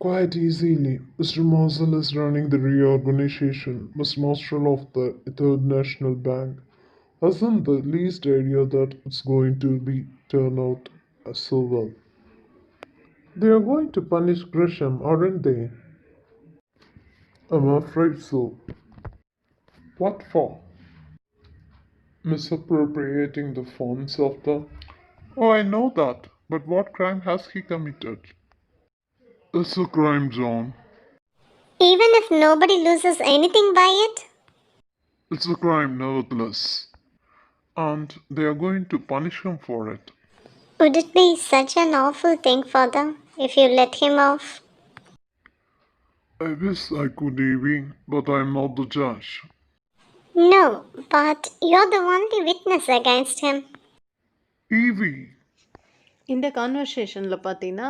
Quite easily. Mr. Mossel is running the reorganization. Mr. Marshall of the Third National Bank hasn't the least idea that it's going to be turn out so well. They are going to punish Grisham, aren't they? I'm afraid so. What for? Misappropriating the funds of the... Oh, I know that. But what crime has he committed? It's a crime, John. Even if nobody loses anything by it? It's a crime, nevertheless. And they are going to punish him for it. Would it be such an awful thing, Father, if you let him off? I wish I could, Evie, but I'm not the judge. No, but you're the only witness against him. Evie! இந்த கான்வர்சேஷனில் பார்த்தீங்கன்னா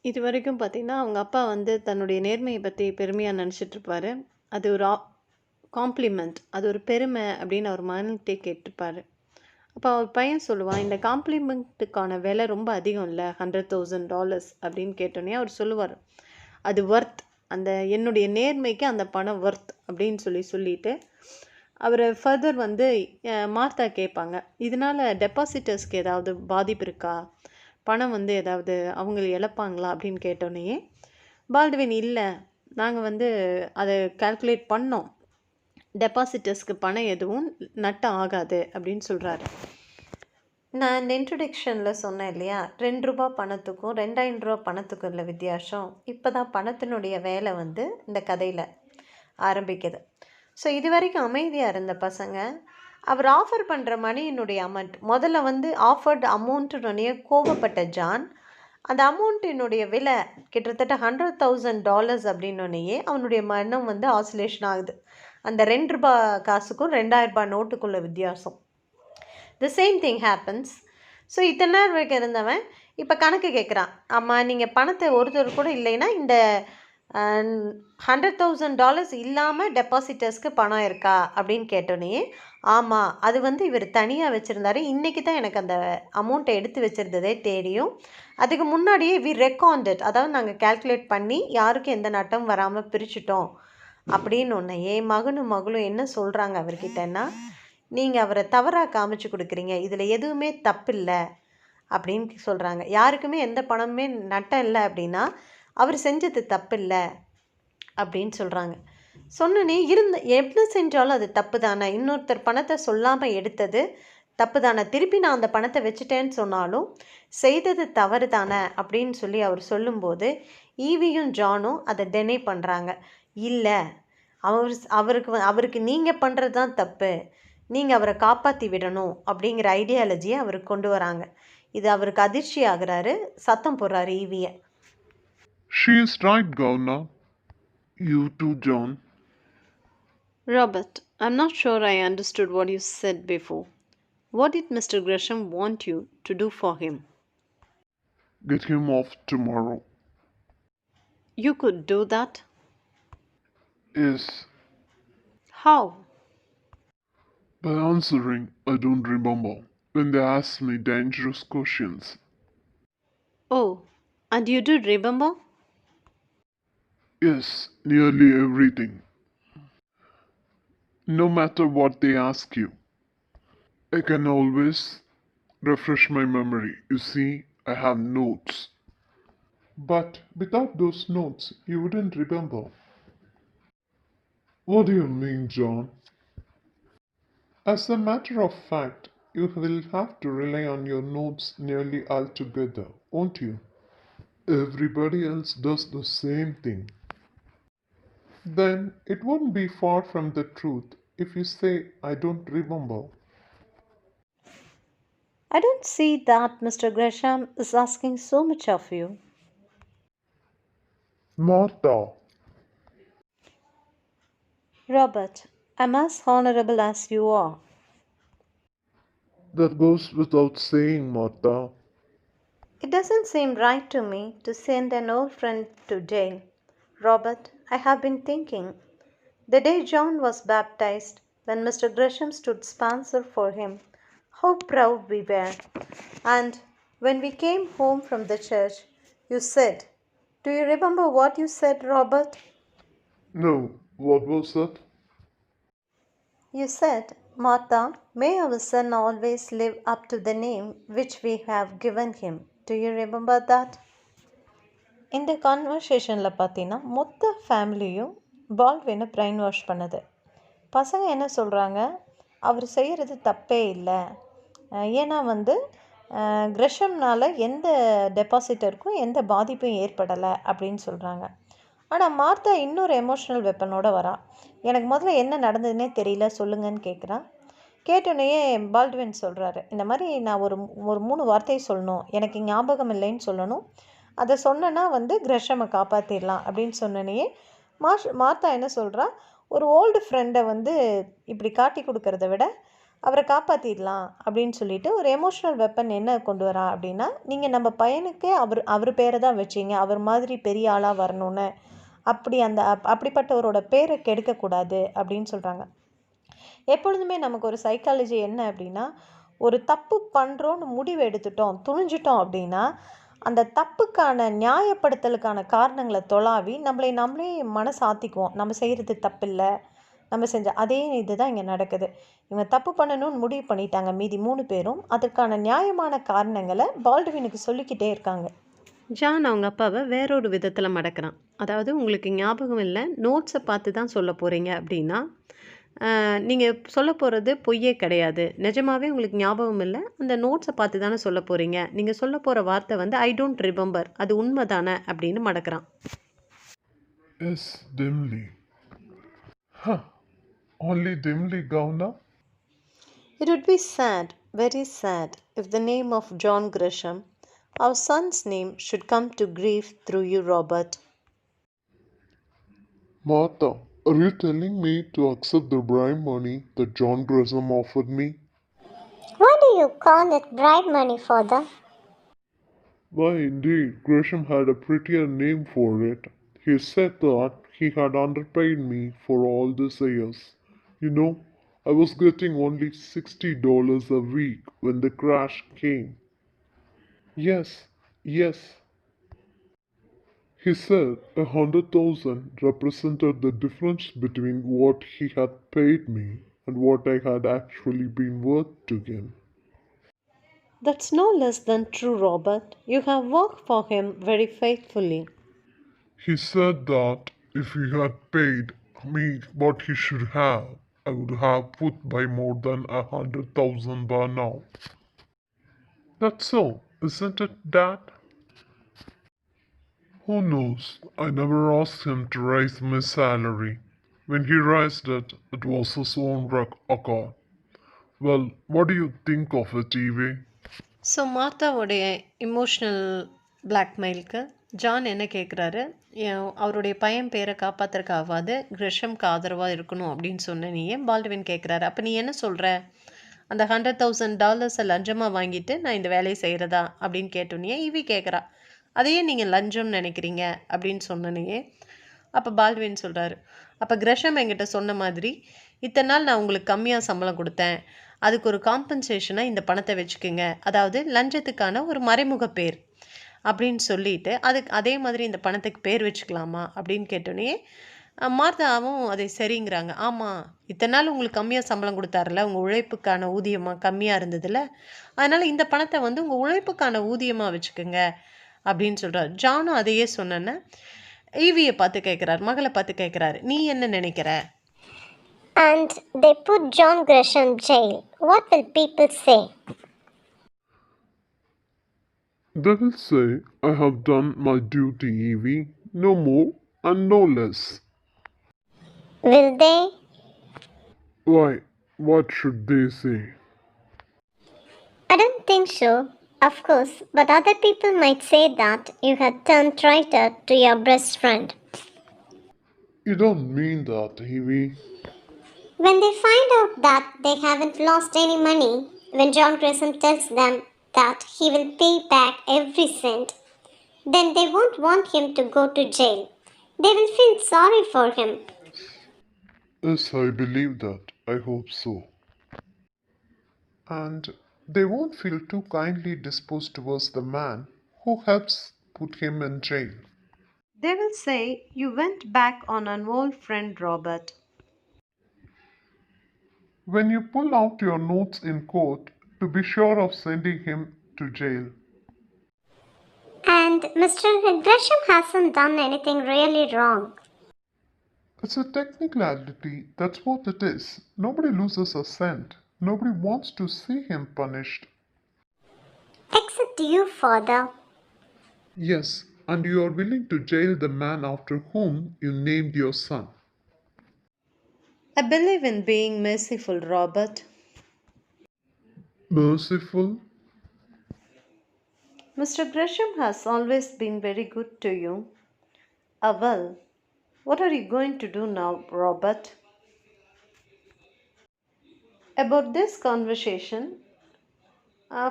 இது வரைக்கும் பார்த்தீங்கன்னா அவங்க அப்பா வந்து தன்னுடைய நேர்மையை பற்றி பெருமையாக நினச்சிட்ருப்பார். அது ஒரு காம்ப்ளிமெண்ட், அது ஒரு பெருமை அப்படின்னு அவர் மகன்கிட்டே கேட்டிருப்பார். அப்போ அவர் பையன் சொல்லுவான், இந்த காம்ப்ளிமெண்ட்டுக்கான விலை ரொம்ப அதிகம் இல்லை, $100,000 அப்படின்னு கேட்டோன்னே அவர் சொல்லுவார், அது ஒர்த் அந்த என்னுடைய நேர்மைக்கு அந்த பணம் ஒர்த் அப்படின்னு சொல்லிட்டு அவர் ஃபர்தர் வந்து மார்த்தா கேட்பாங்க, இதனால் டெபாசிட்டர்ஸ்க்கு ஏதாவது பாதிப்பு இருக்கா, பணம் வந்து ஏதாவது அவங்க இழப்பாங்களா அப்படின்னு கேட்டோன்னே பால்டுவின், இல்லை, நாங்கள் வந்து அதை கால்குலேட் பண்ணோம், டெபாசிட்டர்ஸ்க்கு பணம் எதுவும் நட்ட ஆகாது அப்படின்னு சொல்கிறாரு. நான் இந்த இன்ட்ரொடக்ஷனில் சொன்னேன் இல்லையா, 2 ரூபா பணத்துக்கும் 2000 ரூபா பணத்துக்கும் உள்ள வித்தியாசம். இப்போ தான் பணத்தினுடைய வேலை வந்து இந்த கதையில் ஆரம்பிக்குது. ஸோ இது வரைக்கும் அமைதியாக இருந்த பசங்க, அவர் ஆஃபர் பண்ணுற மணியினுடைய அமௌண்ட், முதல்ல வந்து ஆஃபர்டு அமௌண்ட்டுடைய கோபப்பட்ட ஜான், அந்த அமௌண்ட்டினுடைய விலை கிட்டத்தட்ட $100,000 அப்படின்னோடனேயே அவனுடைய மனம் வந்து ஆசிலேஷன் ஆகுது. அந்த 2 ரூபா காசுக்கும் 2000 ரூபாய் நோட்டுக்குள்ள வித்தியாசம். The same thing happens. So இத்தனை நேரம் வரைக்கும் இருந்தவன் இப்போ கணக்கு கேட்குறான். ஆமாம், நீங்கள் பணத்தை ஒருத்தர் கூட இல்லைன்னா இந்த $100,000 இல்லாமல் டெபாசிட்டர்ஸ்க்கு பணம் இருக்கா அப்படின்னு கேட்டோன்னே, ஆமாம், அது வந்து இவர் தனியாக வச்சுருந்தாரு, இன்றைக்கி தான் எனக்கு அந்த அமௌண்ட்டை எடுத்து வச்சுருந்ததே தெரியும், அதுக்கு முன்னாடியே வி ரெக்கார்டட், அதாவது நாங்கள் கால்குலேட் பண்ணி யாருக்கும் எந்த நட்டம் வராமல் பிரிச்சுட்டோம் அப்படின்னு ஒன்றையே மகனும் மகளும் என்ன சொல்கிறாங்க அவர்கிட்டன்னா, நீங்கள் அவரை தவறாக காமிச்சு கொடுக்குறீங்க, இதில் எதுவுமே தப்பில்லை அப்படின்னு சொல்கிறாங்க. யாருக்குமே எந்த பணமுமே நட்டம் இல்லை அப்படின்னா அவர் செஞ்சது தப்பில்லை அப்படின்னு சொல்கிறாங்க. சொன்னனே என்ன செஞ்சாலும் அது தப்பு தானே, இன்னொருத்தர் பணத்தை சொல்லாமல் எடுத்தது தப்பு தானே, திருப்பி நான் அந்த பணத்தை வச்சுட்டேன்னு சொன்னாலும் செய்தது தவறு தானே அப்படின்னு சொல்லி அவர் சொல்லும்போது ஈவியும் ஜானும் அதை டெனை பண்ணுறாங்க. இல்லை, அவருக்கு நீங்கள் பண்ணுறது தான் தப்பு, நீங்கள் அவரை காப்பாற்றி விடணும் அப்படிங்கிற ஐடியாலஜியை அவருக்கு கொண்டு வராங்க. இது அவருக்கு அதிர்ச்சி ஆகிறாரு, சத்தம் போடுறாரு ஈவியை. She is right, Governor. You too, John. Robert, I'm not sure I understood what you said before. What did Mr. Gresham want you to do for him? Get him off tomorrow. You could do that? Yes. How? By answering, I don't remember, when they ask me dangerous questions. Oh, and you did remember? Yes, nearly everything. No matter what they ask you, I can always refresh my memory. You see, I have notes. But without those notes, you wouldn't remember. What do you mean, John? As a matter of fact, you will have to rely on your notes nearly altogether, won't you? Everybody else does the same thing. Then it won't be far from the truth if you say, I don't remember. I don't see that Mr. Gresham is asking so much of you. Martha. Robert, I'm as honorable as you are. That goes without saying, Martha. It doesn't seem right to me to send an old friend to jail. Robert, I have been thinking. The day John was baptized, when Mr. Gresham stood sponsor for him, how proud we were. And when we came home from the church, you said, do you remember what you said, Robert? No, what was that? You said, Martha, may our son always live up to the name which we have given him. Do you remember that? இந்த கான்வர்சேஷனில் பார்த்தீங்கன்னா மொத்த ஃபேமிலியும் பால்வினை பிரைன் வாஷ் பண்ணுது. பசங்க என்ன சொல்கிறாங்க, அவர் செய்கிறது தப்பே இல்லை, ஏன்னா வந்து கிரஷம்னால் எந்த டெபாசிட்டருக்கும் எந்த பாதிப்பும் ஏற்படலை அப்படின்னு சொல்கிறாங்க. ஆனால் மார்த்தா இன்னொரு எமோஷ்னல் வெப்பனோட வரா. எனக்கு முதல்ல என்ன நடந்ததுன்னே தெரியல, சொல்லுங்கன்னு கேட்குறான். கேட்டோன்னே பால்ட்வின் சொல்கிறாரு, இந்த மாதிரி நான் ஒரு 3 வார்த்தையை சொல்லணும், எனக்கு ஞாபகம் இல்லைன்னு சொல்லணும், அதை சொன்னேன்னா வந்து கிரஷமை காப்பாற்றிடலாம் அப்படின்னு சொன்னோன்னே மார்த்தா என்ன சொல்கிறா, ஒரு ஓல்டு ஃப்ரெண்டை வந்து இப்படி காட்டி கொடுக்கறத விட அவரை காப்பாற்றிடலாம் அப்படின்னு சொல்லிட்டு ஒரு எமோஷ்னல் வெப்பன் என்ன கொண்டு வரா அப்படின்னா, நீங்கள் நம்ம பையனுக்கே அவர் பேரை தான் வச்சிங்க, அவர் மாதிரி பெரிய ஆளாக வரணும்னு, அப்படிப்பட்டவரோட பேரை கெடுக்கக்கூடாது அப்படின்னு சொல்கிறாங்க. எப்பொழுதுமே நமக்கு ஒரு சைக்காலஜி என்ன அப்படின்னா, ஒரு தப்பு பண்ணுறோன்னு முடிவு எடுத்துட்டோம், துணிஞ்சிட்டோம் அப்படின்னா அந்த தப்புக்கான நியாயப்படுத்தலுக்கான காரணங்களை தொலாவி நம்மளே மனசாத்திக்குவோம். நம்ம செய்கிறது தப்பில்லை, நம்ம செஞ்ச அதே இது தான் இங்கே நடக்குது. இவங்க தப்பு பண்ணணும்னு முடிவு பண்ணிட்டாங்க மீதி 3 பேரும். அதற்கான நியாயமான காரணங்களை பால்ட்வினுக்கு சொல்லிக்கிட்டே இருக்காங்க. ஜான் அவங்க அப்பாவை வேறொரு விதத்தில் மடக்கிறான். அதாவது, உங்களுக்கு ஞாபகம் இல்லை, நோட்ஸை பார்த்து தான் சொல்ல போகிறீங்க அப்படின்னா, நீங்கள் சொல்ல போகிறது பொய்யே கிடையாது. நிஜமாவே உங்களுக்கு ஞாபகம் இல்லை, அந்த நோட்ஸை பார்த்து தானே சொல்ல போகிறீங்க. நீங்கள் சொல்ல போகிற வார்த்தை வந்து ஐ டோன்ட் ரிமெம்பர், அது உண்மை தானே அப்படின்னு மடக்கிறான். Yes, dimly. Huh. Only dimly, Gauna? It would be sad, very sad, if the name of John Gresham, our son's name, should come to grief through you, Robert. Martha, are you telling me to accept the bribe money that John Gresham offered me? Why do you call it bribe money, Father? Why, indeed, Gresham had a prettier name for it. He said that he had underpaid me for all these years. You know, I was getting only $60 a week when the crash came. Yes. He said 100,000 represented the difference between what he had paid me and what I had actually been worth to him. That's no less than true, Robert. You have worked for him very faithfully. He said that if he had paid me what he should have, I would have put by more than 100,000 by now. That's so, isn't it, Dad? Who knows? I never asked him to raise my salary. When he raised it, it was his own accord. Well, what do you think of it, Evie? So மார்த்தாவுடைய இமோஷ்னல் பிளாக்மெயிலுக்கு ஜான் என்ன கேட்குறாரு, அவருடைய பையன் பேரை காப்பாற்றுறக்காவது கிரஷம்க்கு ஆதரவாக இருக்கணும் அப்படின்னு சொன்ன பால்ட்வின் கேட்குறாரு. அப்போ நீ என்ன சொல்கிற, அந்த $100,000 லஞ்சமாக வாங்கிட்டு நான் இந்த வேலையை செய்கிறதா அப்படின்னு கேட்டோன்னே ஈவி கேட்குறா, அதையே நீங்கள் லஞ்சம்னு நினைக்கிறீங்க அப்படின்னு சொன்னனையே. அப்போ பால்ட்வின் சொல்கிறாரு, அப்போ கிரஷம் என்கிட்ட சொன்ன மாதிரி இத்தனை நாள் நான் உங்களுக்கு கம்மியாக சம்பளம் கொடுத்தேன், அதுக்கு ஒரு காம்பன்சேஷனாக இந்த பணத்தை வச்சுக்கோங்க, அதாவது லஞ்சத்துக்கான ஒரு மறைமுக பேர் அப்படின்னு சொல்லிட்டு அதே மாதிரி இந்த பணத்துக்கு பேர் வச்சுக்கலாமா அப்படின்னு கேட்டோன்னே மார்த்தாவும் அதை சரிங்கிறாங்க. ஆமாம், இத்தனை நாள் உங்களுக்கு கம்மியாக சம்பளம் கொடுத்தாருல, உங்கள் உழைப்புக்கான ஊதியமாக கம்மியாக இருந்ததில்ல, அதனால் இந்த பணத்தை வந்து உங்கள் உழைப்புக்கான ஊதியமாக வச்சுக்கோங்க அப்படின்னு சொல்கிறார். ஜானும் அதையே சொன்னேன்னா ஈவியை பார்த்து கேட்குறாரு, மகளை பார்த்து கேட்குறாரு, நீ என்ன நினைக்கிற? And they put John Gresham jail. What will people say? They will say, I have done my duty, Evie, no more and no less. Will they? Why, what should they say? I don't think so. Of course, but other people might say that you had turned traitor to your best friend. You don't mean that, Evie. When they find out that they haven't lost any money, when John Gresham tells them that he will pay back every cent, then they won't want him to go to jail. They will feel sorry for him. Yes, I believe that. I hope so. And they won't feel too kindly disposed towards the man who helps put him in jail. They will say, you went back on an old friend, Robert. When you pull out your notes in court to be sure of sending him to jail. And Mr. Gresham hasn't done anything really wrong. It's a technicality, that's what it is. Nobody loses a cent. Nobody wants to see him punished. Except you, Father. Yes, and you are willing to jail the man after whom you named your son. I believe in being merciful, Robert. Merciful? Mr. Gresham has always been very good to you. Well, what are you going to do now, Robert? About this conversation,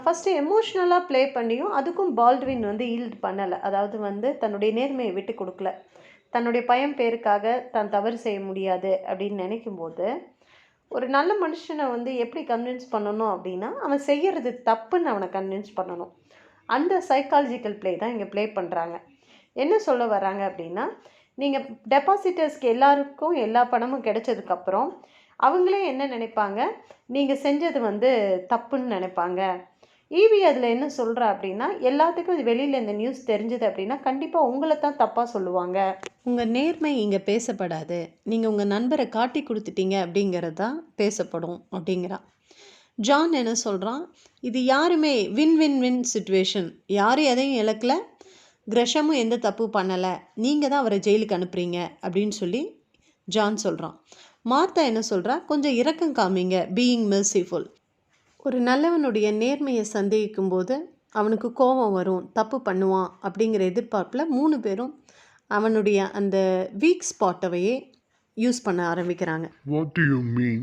first எமோஷ்னலாக ப்ளே பண்ணியும் அதுக்கும் பால்ட்வின் வந்து ஈல்டு பண்ணலை. அதாவது வந்து தன்னுடைய நேர்மையை விட்டு கொடுக்கல. தன்னுடைய பையன் பேருக்காக தான் தவறு செய்ய முடியாது அப்படின்னு நினைக்கும்போது, ஒரு நல்ல மனுஷனை வந்து எப்படி கன்வின்ஸ் பண்ணணும் அப்படின்னா, அவன் செய்கிறது தப்புன்னு அவனை கன்வின்ஸ் பண்ணணும். அந்த சைக்காலஜிக்கல் ப்ளே தான் இங்கே ப்ளே பண்ணுறாங்க. என்ன சொல்ல வராங்க அப்படின்னா, நீங்கள் டெபாசிட்டர்ஸ்க்கு எல்லாருக்கும் எல்லா பணமும் கிடைச்சதுக்கப்புறம் அவங்களே என்ன நினைப்பாங்க, நீங்கள் செஞ்சது தப்புன்னு நினைப்பாங்க. ஈவி அதில் என்ன சொல்கிறா அப்படின்னா, எல்லாத்துக்கும் வெளியில் இந்த நியூஸ் தெரிஞ்சது அப்படின்னா கண்டிப்பாக உங்களை தான் தப்பாக சொல்லுவாங்க. உங்கள் நேர்மை இங்கே பேசப்படாது, நீங்கள் உங்கள் நண்பரை காட்டி கொடுத்துட்டீங்க அப்படிங்கிறது தான் பேசப்படும் அப்படிங்கிறா. ஜான் என்ன சொல்கிறான், இது யாருமே வின் வின் வின் சுச்சுவேஷன், யாரும் எதையும் இழக்கல, கிரஷமும் எந்த தப்பு பண்ணலை, நீங்கள் தான் அவரை ஜெயிலுக்கு அனுப்புறீங்க அப்படின்னு சொல்லி ஜான் சொல்கிறான். மார்த்தா என்ன சொல்கிறா, கொஞ்சம் இரக்கம் காமிங்க, பீயிங் மெர்சிஃபுல். ஒரு நல்லவனுடைய நேர்மையை சந்தேகிக்கும் போது அவனுக்கு கோபம் வரும், தப்பு பண்ணுவான் அப்படிங்கிற எதிர்பார்ப்பில் 3 பேரும் அவனுடைய அந்த வீக் ஸ்பாட்டவையே யூஸ் பண்ண ஆரம்பிக்கிறாங்க. What do you mean?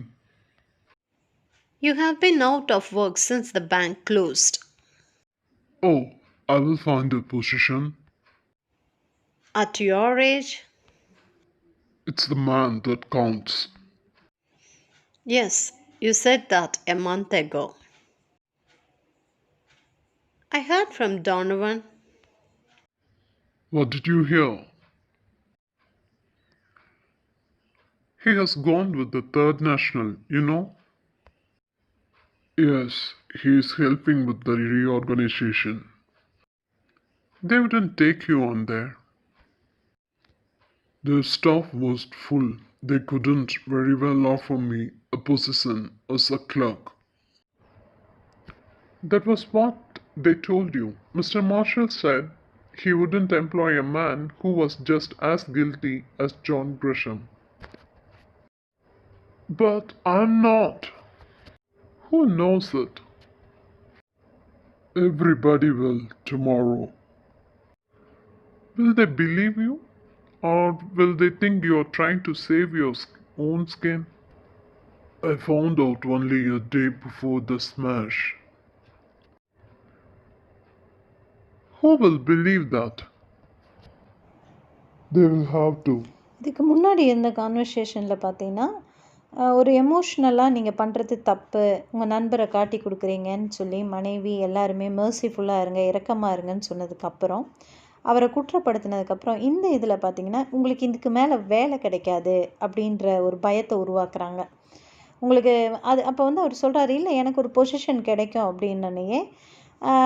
You have been out of work since the bank closed. Oh, I will find a position. At your age? It's the man that counts. Yes, you said that a month ago. I heard from Donovan. What did you hear? He has gone with the Third National, you know? Yes, he is helping with the reorganization. They wouldn't take you on there. Their staff was full. They couldn't very well offer me a position as a clerk. That was what they told you. Mr. Marshall said he wouldn't employ a man who was just as guilty as John Grisham. But I'm not. Who knows it? Everybody will tomorrow. Will they believe you? Or will they think you're trying to save your own skin? I found out only a day before the smash. Who will believe that? They will have to. இதுக்கு முன்னாடி இருந்த கான்வர்சேஷனில் பார்த்தீங்கன்னா, ஒரு எமோஷ்னலாக நீங்கள் பண்ணுறது தப்பு, உங்கள் நண்பரை காட்டி கொடுக்குறீங்கன்னு சொல்லி மனைவி எல்லாருமே மெர்சிஃபுல்லாக இருங்க, இரக்கமாக இருங்கன்னு சொன்னதுக்கப்புறம், அவரை குற்றப்படுத்தினதுக்கப்புறம் இந்த இதில் பார்த்தீங்கன்னா, உங்களுக்கு இதுக்கு மேலே வேலை கிடைக்காது அப்படின்ற ஒரு பயத்தை உருவாக்குறாங்க. உங்களுக்கு அது அப்போ அவர் சொல்கிறாரு, இல்லை எனக்கு ஒரு பொசிஷன் கிடைக்கும் அப்படின்னே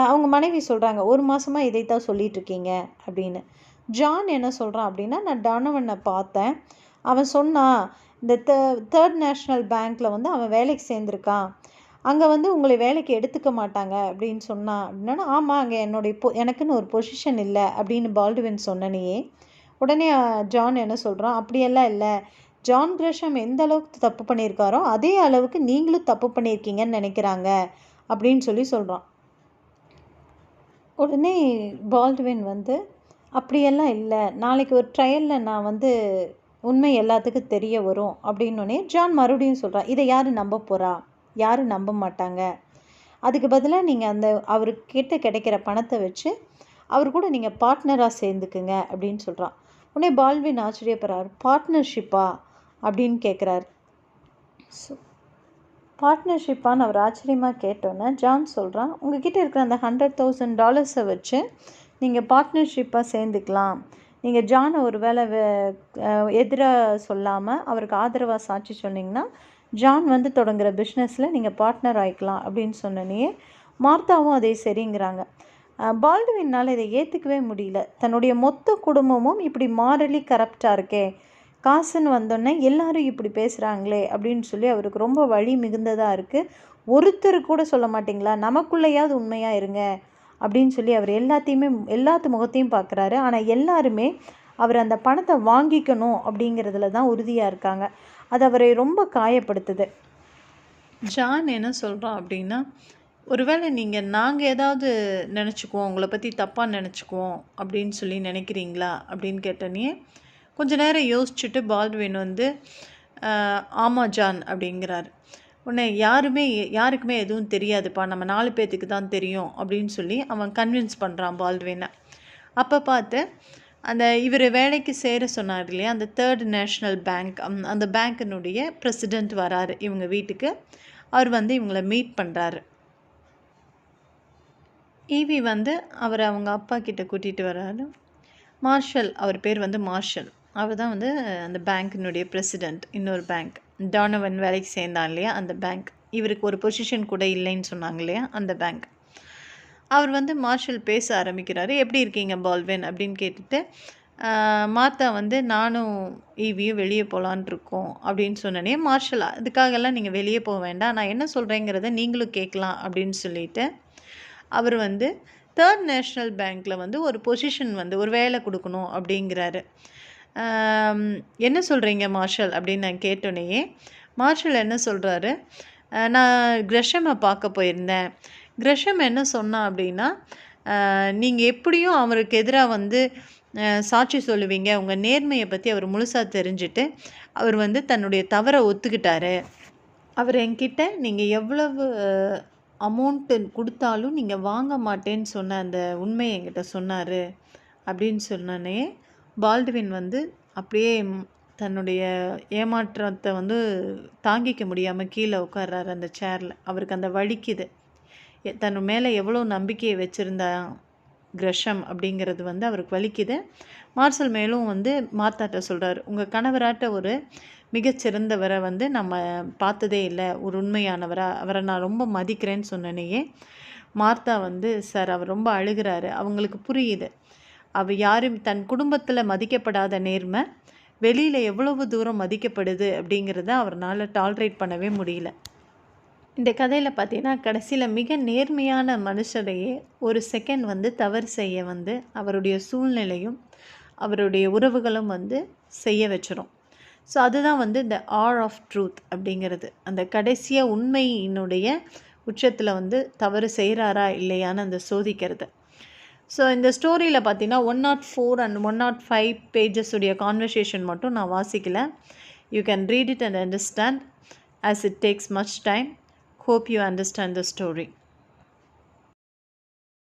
அவங்க மனைவி சொல்கிறாங்க, 1 மாதமாக இதைத்தான் சொல்லிகிட்ருக்கீங்க அப்படின்னு. ஜான் என்ன சொல்கிறான் அப்படின்னா, நான் டொனவனை பார்த்தேன், அவன் சொன்னான் இந்த தேர்ட் நேஷ்னல் பேங்க்கில் அவன் வேலைக்கு சேர்ந்துருக்கான், அங்கே உங்களை வேலைக்கு எடுத்துக்க மாட்டாங்க அப்படின்னு சொன்னான் அப்படின்னா, ஆமாம் அங்கே எனக்குன்னு ஒரு பொசிஷன் இல்லை அப்படின்னு பால்டுவின் சொன்னனையே உடனே ஜான் என்ன சொல்கிறான், அப்படியெல்லாம் இல்லை, ஜான் கிரஷம் எந்த அளவுக்கு தப்பு பண்ணியிருக்காரோ அதே அளவுக்கு நீங்களும் தப்பு பண்ணியிருக்கீங்கன்னு நினைக்கிறாங்க அப்படின்னு சொல்கிறான். உடனே பால்டுவின் அப்படியெல்லாம் இல்லை, நாளைக்கு ஒரு ட்ரையலில் நான் உண்மை எல்லாத்துக்கும் தெரிய வரும் அப்படின்னோடனே ஜான் மறுபடியும் சொல்கிறான், இதை யார் நம்ப போகிறா, யாரும் நம்ப மாட்டாங்க, அதுக்கு பதிலாக நீங்கள் அவர்கிட்ட கிடைக்கிற பணத்தை வச்சு அவர் கூட நீங்கள் பார்ட்னராக சேர்ந்துக்குங்க அப்படின்னு சொல்கிறான். உடனே பால்வின் ஆச்சரியப்படுறார், பார்ட்னர்ஷிப்பா அப்படின்னு கேட்குறாரு. ஸோ பார்ட்னர்ஷிப்பான்னு அவர் ஆச்சரியமாக கேட்டோன்னே ஜான் சொல்கிறான், உங்ககிட்ட இருக்கிற அந்த $100,000 வச்சு நீங்கள் பார்ட்னர்ஷிப்பாக சேர்ந்துக்கலாம், நீங்கள் ஜானை ஒரு வேளை எதிராக சொல்லாமல் அவருக்கு ஆதரவாக சாட்சி சொன்னீங்கன்னா ஜான் தொடங்குகிற பிஸ்னஸில் நீங்கள் பார்ட்னர் ஆகிக்கலாம் அப்படின்னு சொன்னனே மார்த்தாவும் அதே சரிங்கிறாங்க. பால்டுவினால் இதை ஏற்றுக்கவே முடியல, தன்னுடைய மொத்த குடும்பமும் இப்படி மாரலி கரப்டாக இருக்கே, காசுன்னு வந்தோடனே எல்லாரும் இப்படி பேசுகிறாங்களே அப்படின்னு சொல்லி அவருக்கு ரொம்ப வழி மிகுந்ததாக இருக்குது. ஒருத்தர் கூட சொல்ல மாட்டிங்களா, நமக்குள்ளேயாவது உண்மையாக இருங்க அப்படின்னு சொல்லி அவர் எல்லாத்து முகத்தையும் பார்க்குறாரு. ஆனால் எல்லாருமே அவர் அந்த பணத்தை வாங்கிக்கணும் அப்படிங்கிறதுல தான் உறுதியாக இருக்காங்க. அது அவரை ரொம்ப காயப்படுத்துது. ஜான் என்ன சொல்கிறோம் அப்படின்னா, ஒருவேளை நாங்கள் ஏதாவது நினச்சிக்குவோம், உங்களை பற்றி தப்பாக நினச்சிக்குவோம் அப்படின்னு சொல்லி நினைக்கிறீங்களா அப்படின்னு கேட்டோன்னே கொஞ்ச நேரம் யோசிச்சுட்டு பால்டுவின் ஆமாம் ஜான் அப்படிங்கிறார். உடனே யாருக்குமே எதுவும் தெரியாதுப்பா, நம்ம 4 பேர்த்துக்கு தான் தெரியும் அப்படின்னு சொல்லி அவன் கன்வின்ஸ் பண்ணுறான் பால்டுவினை. அப்போ பார்த்து இவர் வேலைக்கு சேர சொன்னார் இல்லையா, அந்த தேர்ட் நேஷ்னல் பேங்க், அந்த பேங்க்கினுடைய பிரசிடெண்ட் வராரு இவங்க வீட்டுக்கு. அவர் இவங்களை மீட் பண்ணுறாரு. ஈவி வந்து அவர் அவங்க அப்பா கிட்ட கூட்டிகிட்டு வராரு. மார்ஷல், அவர் பேர் வந்து மார்ஷல். அவர் தான் வந்து அந்த பேங்க்கினுடைய பிரசிடெண்ட். இன்னொரு பேங்க், டானவன் வேலைக்கு சேர்ந்தான் இல்லையா, அந்த பேங்க். இவருக்கு ஒரு பொசிஷன் கூட இல்லைன்னு சொன்னாங்க இல்லையா, அந்த பேங்க். அவர் வந்து மார்ஷல் பேச ஆரம்பிக்கிறாரு. எப்படி இருக்கீங்க பால்வின் அப்படின்னு கேட்டுட்டு, மாத்தா வந்து நானும் ஈவியும் வெளியே போகலான் இருக்கோம் அப்படின்னு சொன்னனே, மார்ஷல் அதுக்காகலாம் நீங்கள் வெளியே போக வேண்டாம், நான் என்ன சொல்கிறேங்கிறத நீங்களும் கேட்கலாம் அப்படின்னு சொல்லிட்டு அவர் வந்து தேர்ட் நேஷ்னல் பேங்க்கில் வந்து ஒரு பொசிஷன் வந்து ஒரு வேலை கொடுக்கணும் அப்படிங்கிறாரு. என்ன சொல்கிறீங்க மார்ஷல் அப்படின்னு நான் கேட்டோன்னே, மார்ஷல் என்ன சொல்கிறாரு, நான் கிரஷமை பார்க்க போயிருந்தேன். கிரஷம் என்ன சொன்னான் அப்படின்னா, நீங்கள் எப்படியும் அவருக்கு எதிராக வந்து சாட்சி சொல்லுவீங்க, உங்கள் நேர்மையை பற்றி அவர் முழுசாக தெரிஞ்சுட்டு அவர் வந்து தன்னுடைய தவறை ஒத்துக்கிட்டாரு. அவர் என்கிட்ட நீங்கள் எவ்வளவு அமௌண்ட்டு கொடுத்தாலும் நீங்கள் வாங்க மாட்டேன்னு சொன்ன அந்த உண்மையை என்கிட்ட சொன்னார் அப்படின்னு சொன்னனே, பால்ட்வின் வந்து அப்படியே தன்னுடைய ஏமாற்றத்தை வந்து தாங்கிக்க முடியாமல் கீழே உட்கார்றாரு அந்த சேரில். அவருக்கு அந்த வலிக்குது. தன் மேலே எவ்வளோ நம்பிக்கையை வச்சுருந்தா கிரஷம் அப்படிங்கிறது வந்து அவருக்கு வலிக்குது. மார்ஷல் மேலும் வந்து மாத்தாட்ட சொல்கிறார், உங்கள் கணவராட்ட ஒரு மிகச்சிறந்தவரை வந்து நம்ம பார்த்ததே இல்லை, ஒரு உண்மையானவராக, அவரை நான் ரொம்ப மதிக்கிறேன்னு சொன்னனையே, மார்த்தா வந்து சார் அவர் ரொம்ப அழுகிறாரு, அவங்களுக்கு புரியுது, அவள் யாரும் தன் குடும்பத்தில் மதிக்கப்படாத நேர்மை வெளியில் எவ்வளவு தூரம் மதிக்கப்படுது அப்படிங்கிறத அவரால் டாலரேட் பண்ணவே முடியல. இந்த கதையில் பார்த்தீங்கன்னா கடைசியில் மிக நேர்மையான மனுஷரையே ஒரு செகண்ட் வந்து தவறு செய்ய வந்து அவருடைய சூழ்நிலையும் அவருடைய உறவுகளும் வந்து செய்ய வச்சிடும். ஸோ அதுதான் வந்து இந்த ஆர் ஆஃப் ட்ரூத் அப்படிங்கிறது. அந்த கடைசியாக உண்மையினுடைய உச்சத்தில் வந்து தவறு செய்கிறாரா இல்லையான்னு அந்த சோதிக்கிறது. ஸோ இந்த ஸ்டோரியில் பார்த்தீங்கன்னா 104 and 105 பேஜஸுடைய கான்வர்சேஷன் மட்டும் நான் வாசிக்கலை. You can read it and understand as it takes much time. Hope you understand the story.